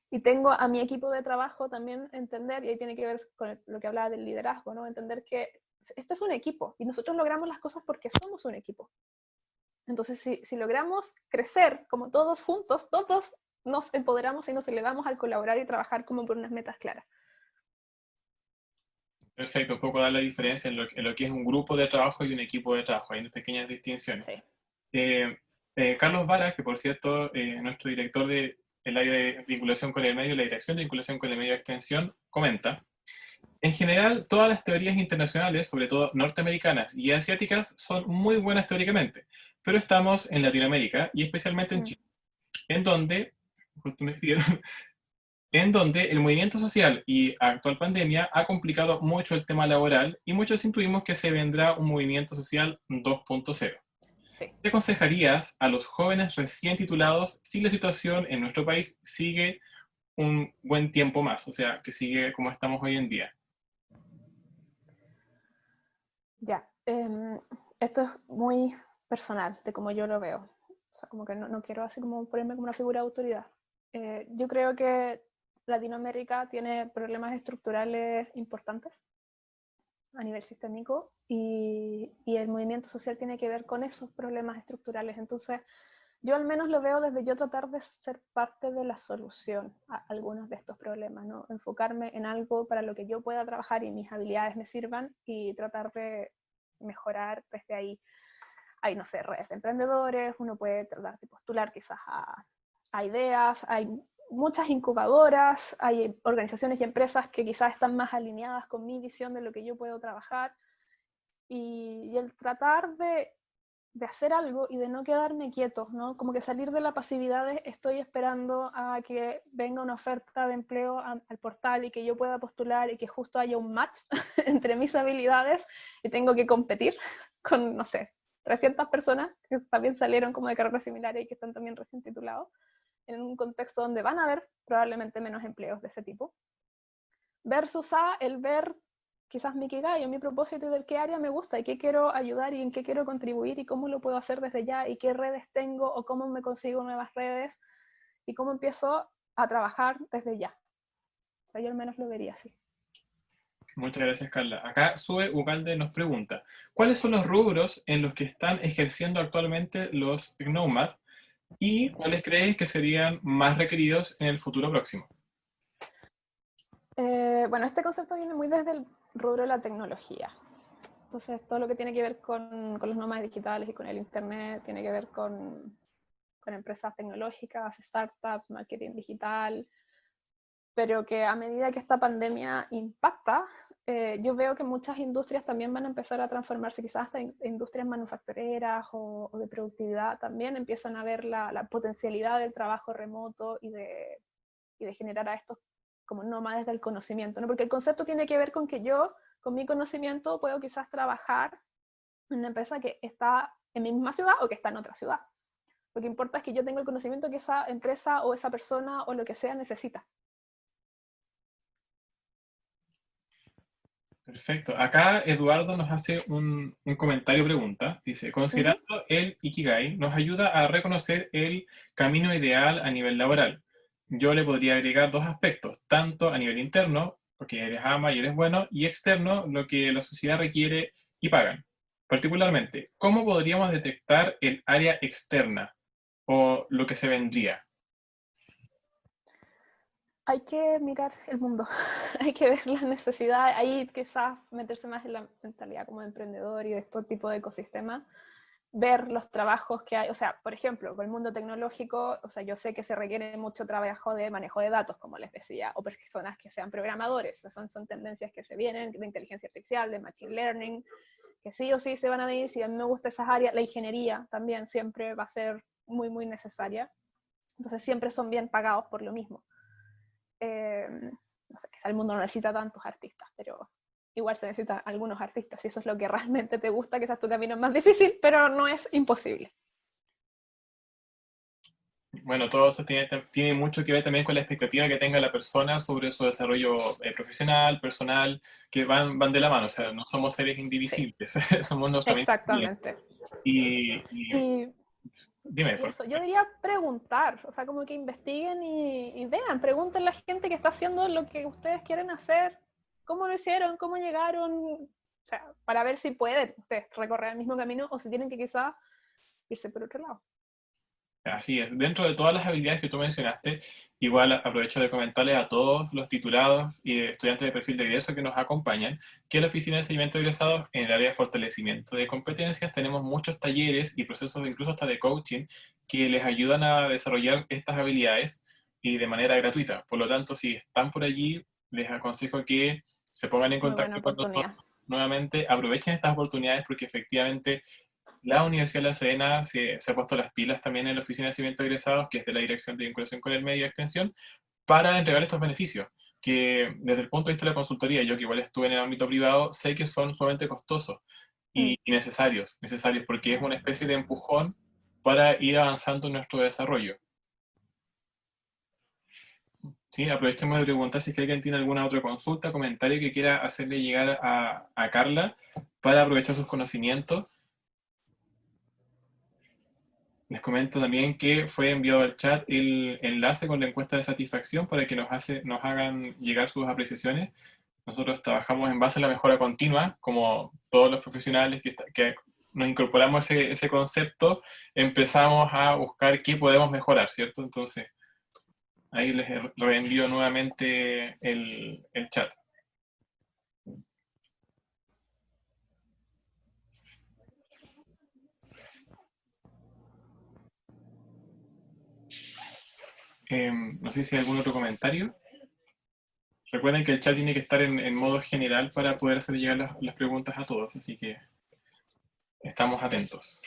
y tengo a mi equipo de trabajo también entender, y ahí tiene que ver con lo que hablaba del liderazgo, ¿no? Entender que este es un equipo y nosotros logramos las cosas porque somos un equipo. Entonces, si logramos crecer como todos juntos, todos nos empoderamos y nos elevamos al colaborar y trabajar como por unas metas claras. Perfecto, un poco dar la diferencia en lo que es un grupo de trabajo y un equipo de trabajo. Hay unas pequeñas distinciones. Sí. Eh, Carlos Varas, que por cierto, nuestro director del área de vinculación con el medio, la dirección de vinculación con el medio de extensión, comenta: en general, todas las teorías internacionales, sobre todo norteamericanas y asiáticas, son muy buenas teóricamente, pero estamos en Latinoamérica y especialmente en Mm. Chile, en donde, justo me escribieron, en donde el movimiento social y actual pandemia ha complicado mucho el tema laboral y muchos intuimos que se vendrá un movimiento social 2.0. Sí. ¿Qué aconsejarías a los jóvenes recién titulados si la situación en nuestro país sigue un buen tiempo más? O sea, que sigue como estamos hoy en día. Ya, esto es muy personal de cómo yo lo veo. O sea, como que no quiero así como ponerme como una figura de autoridad. Yo creo que Latinoamérica tiene problemas estructurales importantes a nivel sistémico y el movimiento social tiene que ver con esos problemas estructurales. Entonces, yo al menos lo veo desde yo tratar de ser parte de la solución a algunos de estos problemas, ¿no? Enfocarme en algo para lo que yo pueda trabajar y mis habilidades me sirvan y tratar de mejorar desde ahí. Hay, no sé, redes de emprendedores, uno puede tratar de postular quizás a ideas, hay muchas incubadoras, hay organizaciones y empresas que quizás están más alineadas con mi visión de lo que yo puedo trabajar y el tratar de hacer algo y de no quedarme quietos, ¿no? Como que salir de la pasividad de estoy esperando a que venga una oferta de empleo al portal y que yo pueda postular y que justo haya un match entre mis habilidades y tengo que competir con, no sé, 300 personas que también salieron como de carreras similares y que están también recién titulados, en un contexto donde van a haber probablemente menos empleos de ese tipo. Versus a el ver quizás mi Ikigai o mi propósito y ver qué área me gusta y qué quiero ayudar y en qué quiero contribuir y cómo lo puedo hacer desde ya y qué redes tengo o cómo me consigo nuevas redes y cómo empiezo a trabajar desde ya. O sea, yo al menos lo vería así. Muchas gracias, Carla. Acá Sue Ugalde nos pregunta, ¿cuáles son los rubros en los que están ejerciendo actualmente los Nomad y cuáles crees que serían más requeridos en el futuro próximo? Bueno, este concepto viene muy desde el rubro de la tecnología. Entonces, todo lo que tiene que ver con los nómadas digitales y con el Internet tiene que ver con empresas tecnológicas, startups, marketing digital, pero que a medida que esta pandemia impacta, yo veo que muchas industrias también van a empezar a transformarse, quizás hasta industrias manufactureras o de productividad también empiezan a ver la potencialidad del trabajo remoto y de generar a estos como nómades del conocimiento, ¿no? Porque el concepto tiene que ver con que yo, con mi conocimiento, puedo quizás trabajar en una empresa que está en mi misma ciudad o que está en otra ciudad. Lo que importa es que yo tenga el conocimiento que esa empresa o esa persona o lo que sea necesita. Perfecto. Acá Eduardo nos hace un comentario pregunta. Dice, Uh -huh. considerando el Ikigai, nos ayuda a reconocer el camino ideal a nivel laboral. Yo le podría agregar dos aspectos, tanto a nivel interno, porque eres ama y eres bueno, y externo, lo que la sociedad requiere y pagan. Particularmente, ¿cómo podríamos detectar el área externa o lo que se vendría? Hay que mirar el mundo, hay que ver las necesidades, ahí quizás meterse más en la mentalidad como de emprendedor y de este tipo de ecosistemas, ver los trabajos que hay, o sea, por ejemplo, con el mundo tecnológico, o sea, yo sé que se requiere mucho trabajo de manejo de datos, como les decía, o personas que sean programadores, son tendencias que se vienen, de inteligencia artificial, de machine learning, que sí o sí se van a venir, si a mí me gusta esas áreas, la ingeniería también siempre va a ser muy, muy necesaria, entonces siempre son bien pagados por lo mismo. No sé, quizá el mundo no necesita tantos artistas, pero igual se necesitan algunos artistas, y eso es lo que realmente te gusta, quizás tu camino es más difícil, pero no es imposible. Bueno, todo esto tiene mucho que ver también con la expectativa que tenga la persona sobre su desarrollo profesional, personal, que van de la mano, o sea, no somos seres Sí, indivisibles, somos nuestra misma familia. exactamente. Y Y, dime, y por eso, yo diría preguntar, o sea, como que investiguen y vean, pregunten a la gente que está haciendo lo que ustedes quieren hacer, cómo lo hicieron, cómo llegaron, o sea, para ver si pueden ustedes recorrer el mismo camino o si tienen que quizá irse por otro lado. así es. Dentro de todas las habilidades que tú mencionaste, igual aprovecho de comentarles a todos los titulados y estudiantes de perfil de egreso que nos acompañan que en la Oficina de Seguimiento de Egresados, en el área de fortalecimiento de competencias, tenemos muchos talleres y procesos incluso hasta de coaching que les ayudan a desarrollar estas habilidades y de manera gratuita. Por lo tanto, si están por allí, les aconsejo que se pongan en Muy buena contacto con oportunidad. nosotros nuevamente, aprovechen estas oportunidades porque efectivamente la Universidad de La Serena se ha puesto las pilas también en la Oficina de Seguimiento de Egresados, que es de la Dirección de Vinculación con el Medio de Extensión, para entregar estos beneficios, que desde el punto de vista de la consultoría, yo que igual estuve en el ámbito privado, sé que son sumamente costosos Mm. y necesarios, porque es una especie de empujón para ir avanzando en nuestro desarrollo. Sí, aprovechemos de preguntar si es que alguien tiene alguna otra consulta, comentario que quiera hacerle llegar a Carla para aprovechar sus conocimientos. Les comento también que fue enviado al chat el enlace con la encuesta de satisfacción para que nos hagan llegar sus apreciaciones. Nosotros trabajamos en base a la mejora continua, como todos los profesionales que nos incorporamos ese concepto, empezamos a buscar qué podemos mejorar, ¿cierto? Entonces, ahí les reenvío nuevamente el chat. No sé si hay algún otro comentario. Recuerden que el chat tiene que estar en modo general para poder hacer llegar las preguntas a todos, así que estamos atentos.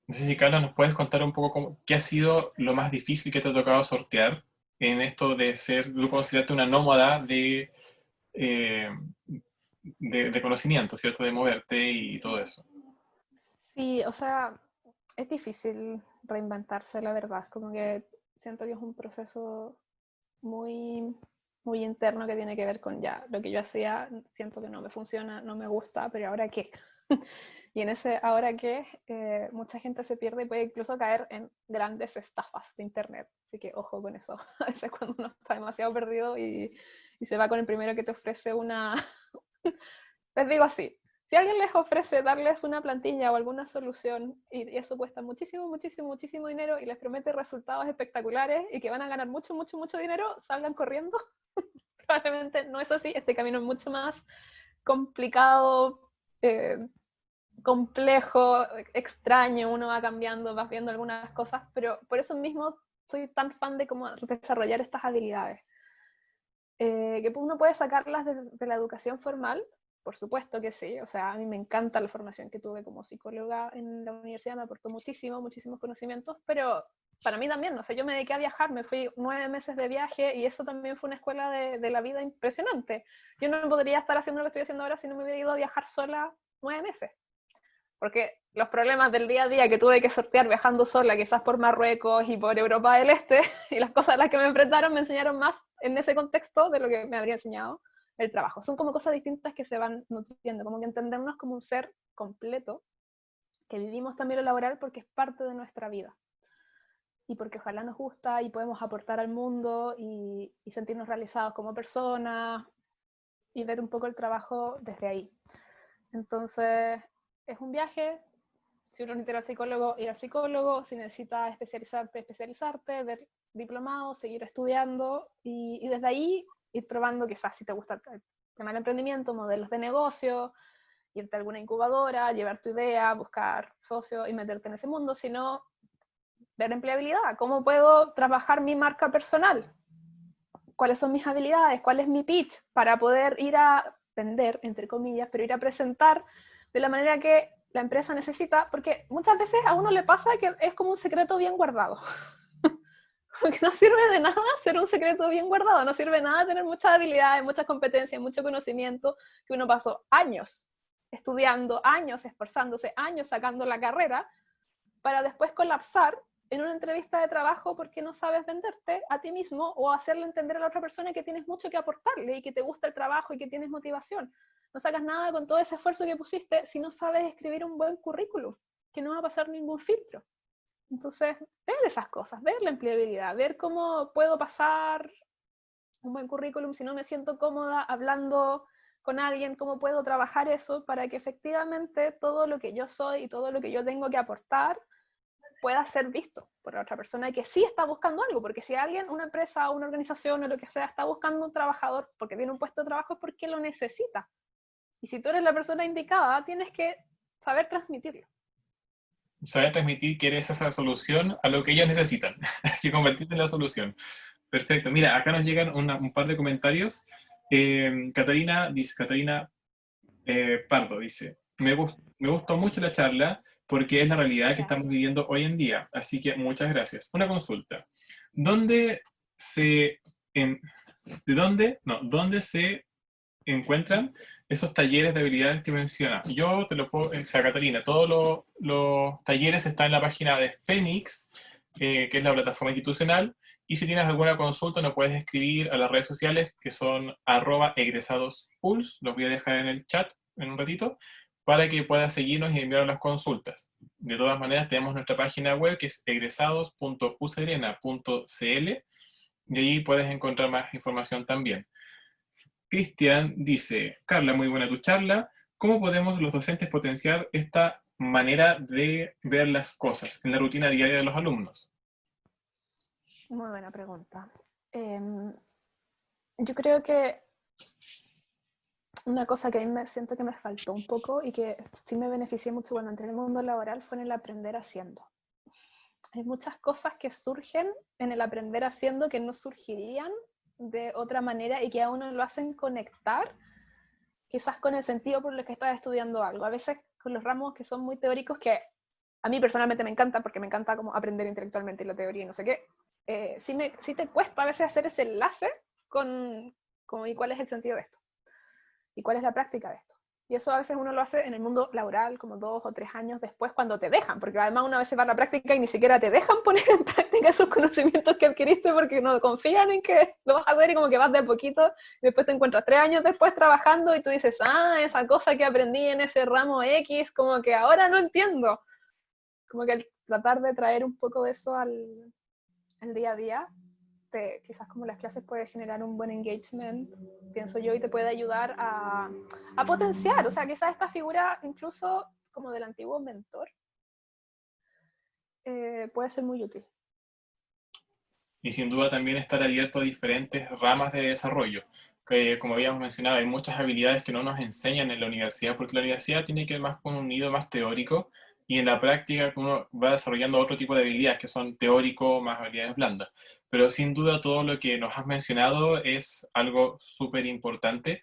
No sé si, Carla, nos puedes contar un poco qué ha sido lo más difícil que te ha tocado sortear en esto de tú considerarte una nómada eh, de conocimiento, ¿cierto? De moverte y todo eso. Sí, o sea, es difícil reinventarse, la verdad. Como que siento que es un proceso muy, muy interno que tiene que ver con ya lo que yo hacía, siento que no me funciona, no me gusta, pero ¿ahora qué? Y en ese ahora qué, mucha gente se pierde y puede incluso caer en grandes estafas de internet. Así que ojo con eso. A veces cuando uno está demasiado perdido y se va con el primero que te ofrece una... Les digo así, si alguien les ofrece darles una plantilla o alguna solución y eso cuesta muchísimo, muchísimo, muchísimo dinero y les promete resultados espectaculares y que van a ganar mucho, mucho, mucho dinero, salgan corriendo. Probablemente no es así, este camino es mucho más complicado, complejo, extraño, uno va cambiando, vas viendo algunas cosas, pero por eso mismo soy tan fan de cómo desarrollar estas habilidades. Que uno puede sacarlas de la educación formal, por supuesto que sí, o sea, a mí me encanta la formación que tuve como psicóloga en la universidad, me aportó muchísimo, muchísimos conocimientos, pero para mí también, o sea, yo me dediqué a viajar, me fui 9 meses de viaje y eso también fue una escuela de la vida impresionante. Yo no podría estar haciendo lo que estoy haciendo ahora si no me hubiera ido a viajar sola 9 meses, porque los problemas del día a día que tuve que sortear viajando sola, quizás por Marruecos y por Europa del Este, y las cosas a las que me enfrentaron me enseñaron más en ese contexto de lo que me habría enseñado el trabajo. Son como cosas distintas que se van nutriendo, como que entendernos como un ser completo, que vivimos también lo laboral porque es parte de nuestra vida. Y porque ojalá nos gusta y podemos aportar al mundo y sentirnos realizados como personas y ver un poco el trabajo desde ahí. Entonces, es un viaje. Si uno necesita al psicólogo, ir al psicólogo. Si necesitas especializarte, especializarte, ver diplomados, seguir estudiando y desde ahí ir probando quizás si te gusta el tema del emprendimiento, modelos de negocio, irte a alguna incubadora, llevar tu idea, buscar socios y meterte en ese mundo. Si no, ver empleabilidad. ¿Cómo puedo trabajar mi marca personal? ¿Cuáles son mis habilidades? ¿Cuál es mi pitch? Para poder ir a vender, entre comillas, pero ir a presentar de la manera que la empresa necesita, porque muchas veces a uno le pasa que es como un secreto bien guardado. Porque no sirve de nada ser un secreto bien guardado, no sirve de nada tener muchas habilidades, muchas competencias, mucho conocimiento, que uno pasó años estudiando, años esforzándose, años sacando la carrera, para después colapsar en una entrevista de trabajo porque no sabes venderte a ti mismo o hacerle entender a la otra persona que tienes mucho que aportarle y que te gusta el trabajo y que tienes motivación. No sacas nada con todo ese esfuerzo que pusiste si no sabes escribir un buen currículum, que no va a pasar ningún filtro. Entonces, ver esas cosas, ver la empleabilidad, ver cómo puedo pasar un buen currículum si no me siento cómoda hablando con alguien, cómo puedo trabajar eso para que efectivamente todo lo que yo soy y todo lo que yo tengo que aportar pueda ser visto por la otra persona que sí está buscando algo, porque si alguien, una empresa o una organización o lo que sea, está buscando un trabajador porque tiene un puesto de trabajo es porque lo necesita. Y si tú eres la persona indicada, tienes que saber transmitirlo. Saber transmitir que eres esa solución a lo que ellos necesitan, que convertirte en la solución. Perfecto. Mira, acá nos llegan un par de comentarios. Catarina Pardo dice, me gustó mucho la charla, porque es la realidad que Claro. estamos viviendo hoy en día. Así que muchas gracias. Una consulta. ¿Dónde se, en- ¿De dónde, no, dónde se encuentran esos talleres de habilidades que menciona? Yo te lo puedo, o sea, Catalina, todos los talleres están en la página de Fénix, que es la plataforma institucional, y si tienes alguna consulta nos puedes escribir a las redes sociales que son @egresadospuls, los voy a dejar en el chat en un ratito, para que puedas seguirnos y enviar las consultas. De todas maneras, tenemos nuestra página web que es egresados.userena.cl y ahí puedes encontrar más información también. Cristian dice, Carla, muy buena tu charla. ¿Cómo podemos los docentes potenciar esta manera de ver las cosas en la rutina diaria de los alumnos? Muy buena pregunta. Yo creo que una cosa que a mí me siento que me faltó un poco y que sí me beneficié mucho cuando entré en el mundo laboral fue en el aprender haciendo. Hay muchas cosas que surgen en el aprender haciendo que no surgirían de otra manera y que a uno lo hacen conectar quizás con el sentido por el que estás estudiando algo. A veces con los ramos que son muy teóricos, que a mí personalmente me encanta, porque me encanta como aprender intelectualmente la teoría y no sé qué, sí te cuesta a veces hacer ese enlace con, ¿y cuál es el sentido de esto? ¿Y cuál es la práctica de esto? Y eso a veces uno lo hace en el mundo laboral, como 2 o 3 años después, cuando te dejan, porque además una vez se va a la práctica y ni siquiera te dejan poner en práctica esos conocimientos que adquiriste porque no confían en que lo vas a hacer y como que vas de a poquito, y después te encuentras 3 años después trabajando y tú dices, esa cosa que aprendí en ese ramo X, como que ahora no entiendo. Como que el tratar de traer un poco de eso al día a día, quizás como las clases puede generar un buen engagement, pienso yo, y te puede ayudar a potenciar, o sea, quizás esta figura incluso como del antiguo mentor puede ser muy útil. Y sin duda también estar abierto a diferentes ramas de desarrollo. Como habíamos mencionado, hay muchas habilidades que no nos enseñan en la universidad, porque la universidad tiene que ver más con un nido más teórico, y en la práctica uno va desarrollando otro tipo de habilidades que son teórico más habilidades blandas. Pero sin duda todo lo que nos has mencionado es algo súper importante.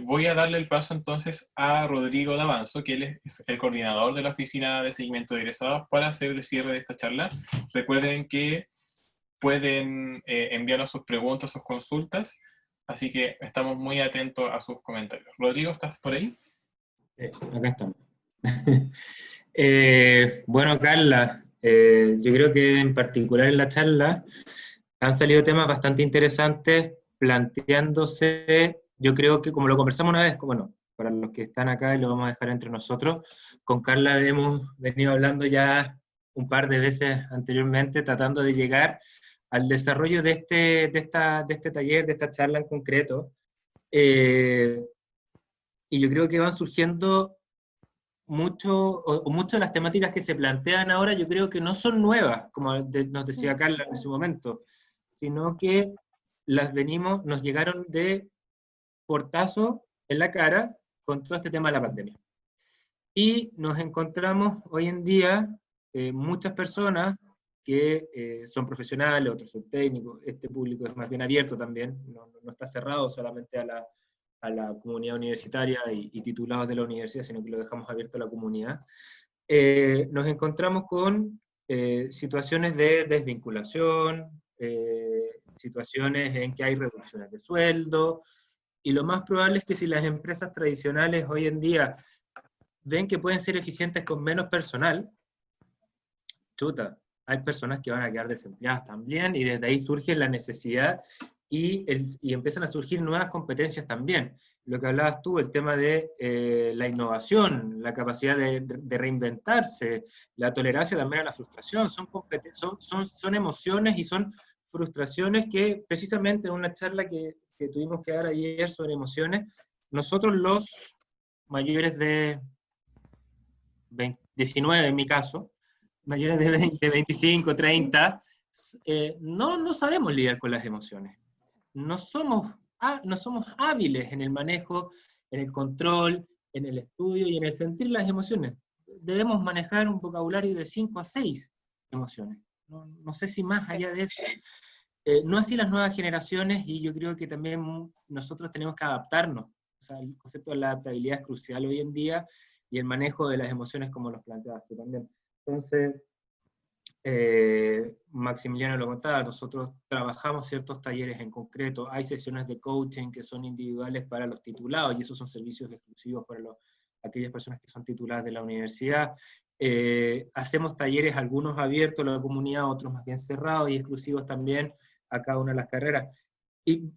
Voy a darle el paso entonces a Rodrigo Davanzo, que él es el coordinador de la Oficina de Seguimiento de Egresados, para hacer el cierre de esta charla. Recuerden que pueden enviarnos sus preguntas, sus consultas, así que estamos muy atentos a sus comentarios. Rodrigo, ¿estás por ahí? Acá estamos. Bueno, Carla, yo creo que en particular en la charla han salido temas bastante interesantes planteándose, yo creo que como lo conversamos una vez, bueno, para los que están acá y lo vamos a dejar entre nosotros, con Carla hemos venido hablando ya un par de veces anteriormente, tratando de llegar al desarrollo de este taller, de esta charla en concreto, y yo creo que van surgiendo mucho de las temáticas que se plantean ahora, yo creo que no son nuevas, como nos decía Carla en su momento, sino que nos llegaron de portazo en la cara con todo este tema de la pandemia. Y nos encontramos hoy en día muchas personas que son profesionales, otros son técnicos, este público es más bien abierto también, no está cerrado solamente a la comunidad universitaria y titulados de la universidad, sino que lo dejamos abierto a la comunidad. Nos encontramos con situaciones de desvinculación, situaciones en que hay reducciones de sueldo, y lo más probable es que si las empresas tradicionales hoy en día ven que pueden ser eficientes con menos personal, chuta, hay personas que van a quedar desempleadas también, y desde ahí surge la necesidad y empiezan a surgir nuevas competencias también. Lo que hablabas tú, el tema de la innovación, la capacidad de reinventarse, la tolerancia también a la frustración, son emociones y son frustraciones que precisamente en una charla que tuvimos que dar ayer sobre emociones, nosotros los mayores de 19 en mi caso, mayores de 20, 25, 30, no sabemos lidiar con las emociones. No somos hábiles en el manejo, en el control, en el estudio y en el sentir las emociones. Debemos manejar un vocabulario de 5 a 6 emociones. No sé si más allá de eso. No así las nuevas generaciones, y yo creo que también nosotros tenemos que adaptarnos. O sea, el concepto de la adaptabilidad es crucial hoy en día, y el manejo de las emociones como los planteabas tú también. Entonces, Maximiliano lo contaba, nosotros trabajamos ciertos talleres en concreto, hay sesiones de coaching que son individuales para los titulados, y esos son servicios exclusivos para aquellas personas que son tituladas de la universidad. Hacemos talleres, algunos abiertos a la comunidad, otros más bien cerrados y exclusivos también a cada una de las carreras. Y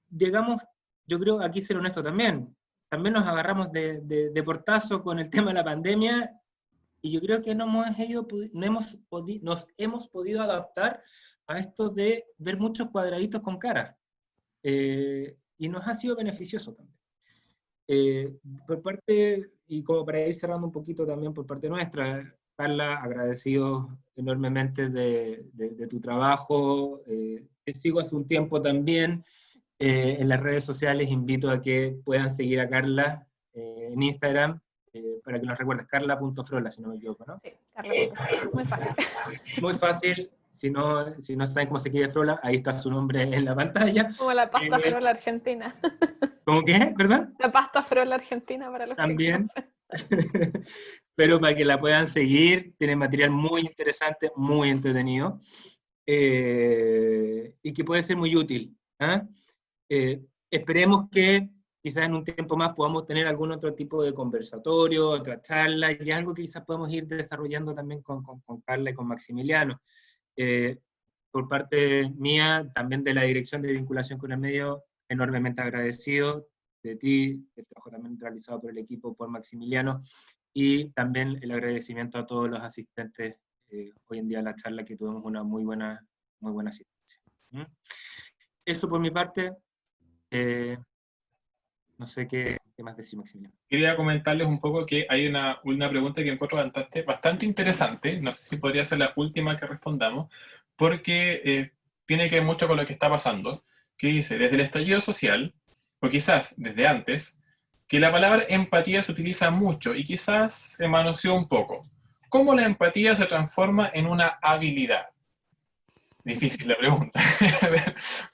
llegamos, yo creo, aquí ser honesto también nos agarramos de portazo con el tema de la pandemia, y yo creo que nos hemos podido adaptar a esto de ver muchos cuadraditos con caras, y nos ha sido beneficioso también. Por parte, y como para ir cerrando un poquito también por parte nuestra, Carla, agradecido enormemente de tu trabajo, te sigo hace un tiempo también, en las redes sociales invito a que puedan seguir a Carla en Instagram, para que nos recuerdes, carla.frola, si no me equivoco, ¿no? Sí, Carla. Muy fácil. Muy fácil, si no saben cómo se escribe Frola, ahí está su nombre en la pantalla. Como la pasta frola argentina. ¿Cómo qué? ¿Perdón? La pasta frola argentina para los También. que Pero para que la puedan seguir, tiene material muy interesante, muy entretenido, y que puede ser muy útil. ¿Ah? Esperemos que quizás en un tiempo más podamos tener algún otro tipo de conversatorio, otra charla, y algo que quizás podemos ir desarrollando también con Carla y con Maximiliano. Por parte mía, también de la Dirección de Vinculación con el Medio, enormemente agradecido de ti, el trabajo también realizado por el equipo, por Maximiliano, y también el agradecimiento a todos los asistentes hoy en día a la charla, que tuvimos una muy buena asistencia. ¿Mm? Eso por mi parte. No sé qué más decir, Maximiliano. Quería comentarles un poco que hay una pregunta que encuentro bastante interesante, no sé si podría ser la última que respondamos, porque tiene que ver mucho con lo que está pasando, que dice, desde el estallido social, o quizás desde antes, que la palabra empatía se utiliza mucho y quizás se manoseó un poco. ¿Cómo la empatía se transforma en una habilidad? Difícil la pregunta,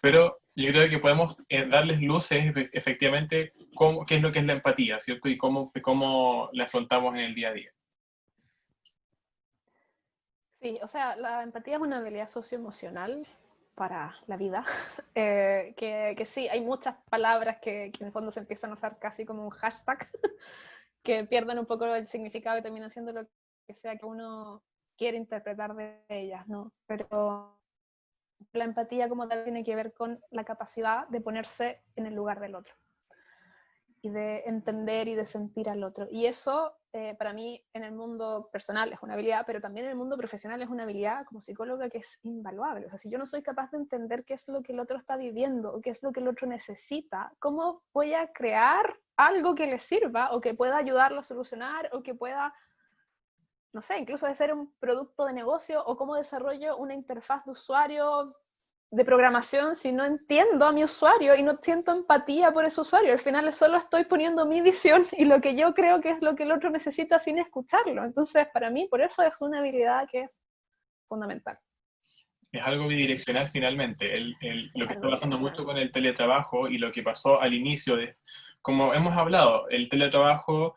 pero yo creo que podemos darles luces efectivamente qué es lo que es la empatía, ¿cierto? Y cómo la afrontamos en el día a día. Sí, o sea, la empatía es una habilidad socioemocional para la vida, que sí, hay muchas palabras que en el fondo se empiezan a usar casi como un hashtag, que pierden un poco el significado y terminan siendo lo que sea que uno quiere interpretar de ellas, ¿no? Pero la empatía como tal tiene que ver con la capacidad de ponerse en el lugar del otro y de entender y de sentir al otro. Y eso, para mí, en el mundo personal es una habilidad, pero también en el mundo profesional es una habilidad como psicóloga que es invaluable. O sea, si yo no soy capaz de entender qué es lo que el otro está viviendo o qué es lo que el otro necesita, ¿cómo voy a crear algo que le sirva o que pueda ayudarlo a solucionar o que pueda, no sé, incluso de ser un producto de negocio, o cómo desarrollo una interfaz de usuario de programación si no entiendo a mi usuario y no siento empatía por ese usuario? Al final solo estoy poniendo mi visión y lo que yo creo que es lo que el otro necesita sin escucharlo. Entonces, para mí, por eso es una habilidad que es fundamental. Es algo bidireccional finalmente. Lo Es que algo está pasando bidireccional. mucho con el teletrabajo y lo que pasó al inicio como hemos hablado, el teletrabajo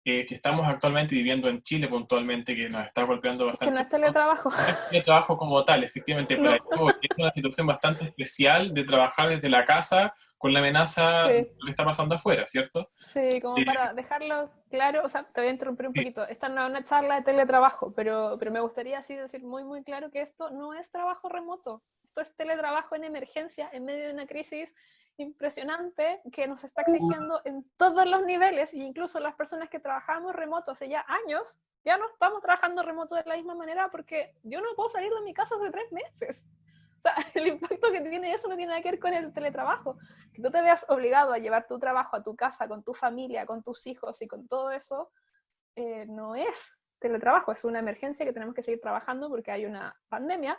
que estamos actualmente viviendo en Chile puntualmente, que nos está golpeando Es que no bastante, es teletrabajo. no es teletrabajo como tal, efectivamente, para No. ello es una situación bastante especial de trabajar desde la casa con la amenaza de Sí. lo que está pasando afuera, ¿cierto? Sí, como Eh, para dejarlo claro, o sea, te voy a interrumpir un sí, poquito. Esta no es una charla de teletrabajo, pero me gustaría así decir muy, muy claro que esto no es trabajo remoto. Esto es teletrabajo en emergencia, en medio de una crisis impresionante que nos está exigiendo en todos los niveles, e incluso las personas que trabajamos remoto hace ya años, ya no estamos trabajando remoto de la misma manera porque yo no puedo salir de mi casa hace 3 meses. O sea, el impacto que tiene eso no tiene nada que ver con el teletrabajo. Que tú te veas obligado a llevar tu trabajo a tu casa, con tu familia, con tus hijos y con todo eso, no es teletrabajo, es una emergencia que tenemos que seguir trabajando porque hay una pandemia.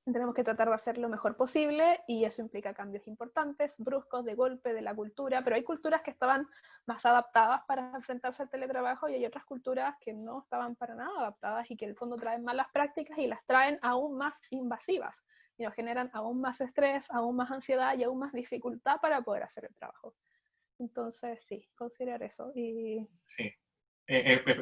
Tenemos que tratar de hacer lo mejor posible y eso implica cambios importantes, bruscos, de golpe, de la cultura, pero hay culturas que estaban más adaptadas para enfrentarse al teletrabajo y hay otras culturas que no estaban para nada adaptadas y que en el fondo traen malas prácticas y las traen aún más invasivas y nos generan aún más estrés, aún más ansiedad y aún más dificultad para poder hacer el trabajo. Entonces, sí, considerar eso. Y sí.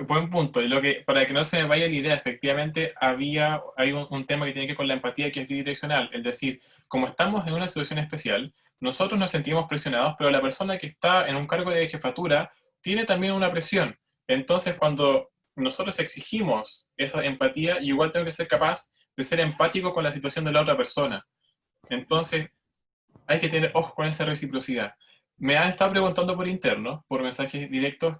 Buen punto. Y para que no se me vaya la idea, efectivamente hay un tema que tiene que ver con la empatía que es bidireccional. Es decir, como estamos en una situación especial, nosotros nos sentimos presionados, pero la persona que está en un cargo de jefatura tiene también una presión. Entonces, cuando nosotros exigimos esa empatía, igual tengo que ser capaz de ser empático con la situación de la otra persona. Entonces, hay que tener ojo con esa reciprocidad. Me han estado preguntando por interno, por mensajes directos,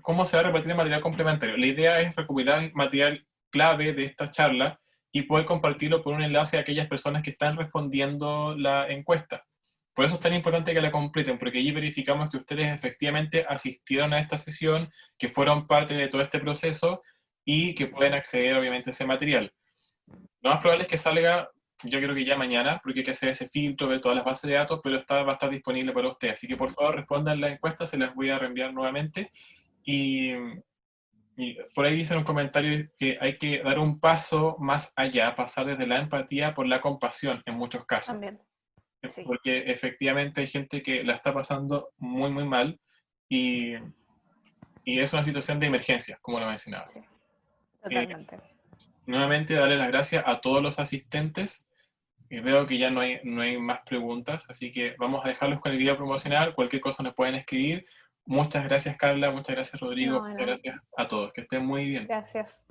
cómo se va a repartir el material complementario. La idea es recopilar material clave de esta charla y poder compartirlo por un enlace a aquellas personas que están respondiendo la encuesta. Por eso es tan importante que la completen, porque allí verificamos que ustedes efectivamente asistieron a esta sesión, que fueron parte de todo este proceso y que pueden acceder obviamente a ese material. Lo más probable es que salga, yo creo que ya mañana, porque hay que hacer ese filtro, ver todas las bases de datos, pero va a estar disponible para usted. Así que por favor respondan la encuesta, se las voy a reenviar nuevamente. Y por ahí dicen un comentario que hay que dar un paso más allá, pasar desde la empatía por la compasión en muchos casos. También. Sí. Porque efectivamente hay gente que la está pasando muy, muy mal y es una situación de emergencia, como lo mencionabas. Sí, totalmente. Nuevamente, darle las gracias a todos los asistentes. Veo que ya no hay más preguntas, así que vamos a dejarlos con el video promocional. Cualquier cosa nos pueden escribir. Muchas gracias, Carla. Muchas gracias, Rodrigo. No, Muchas gracias a todos. Que estén muy bien. Gracias.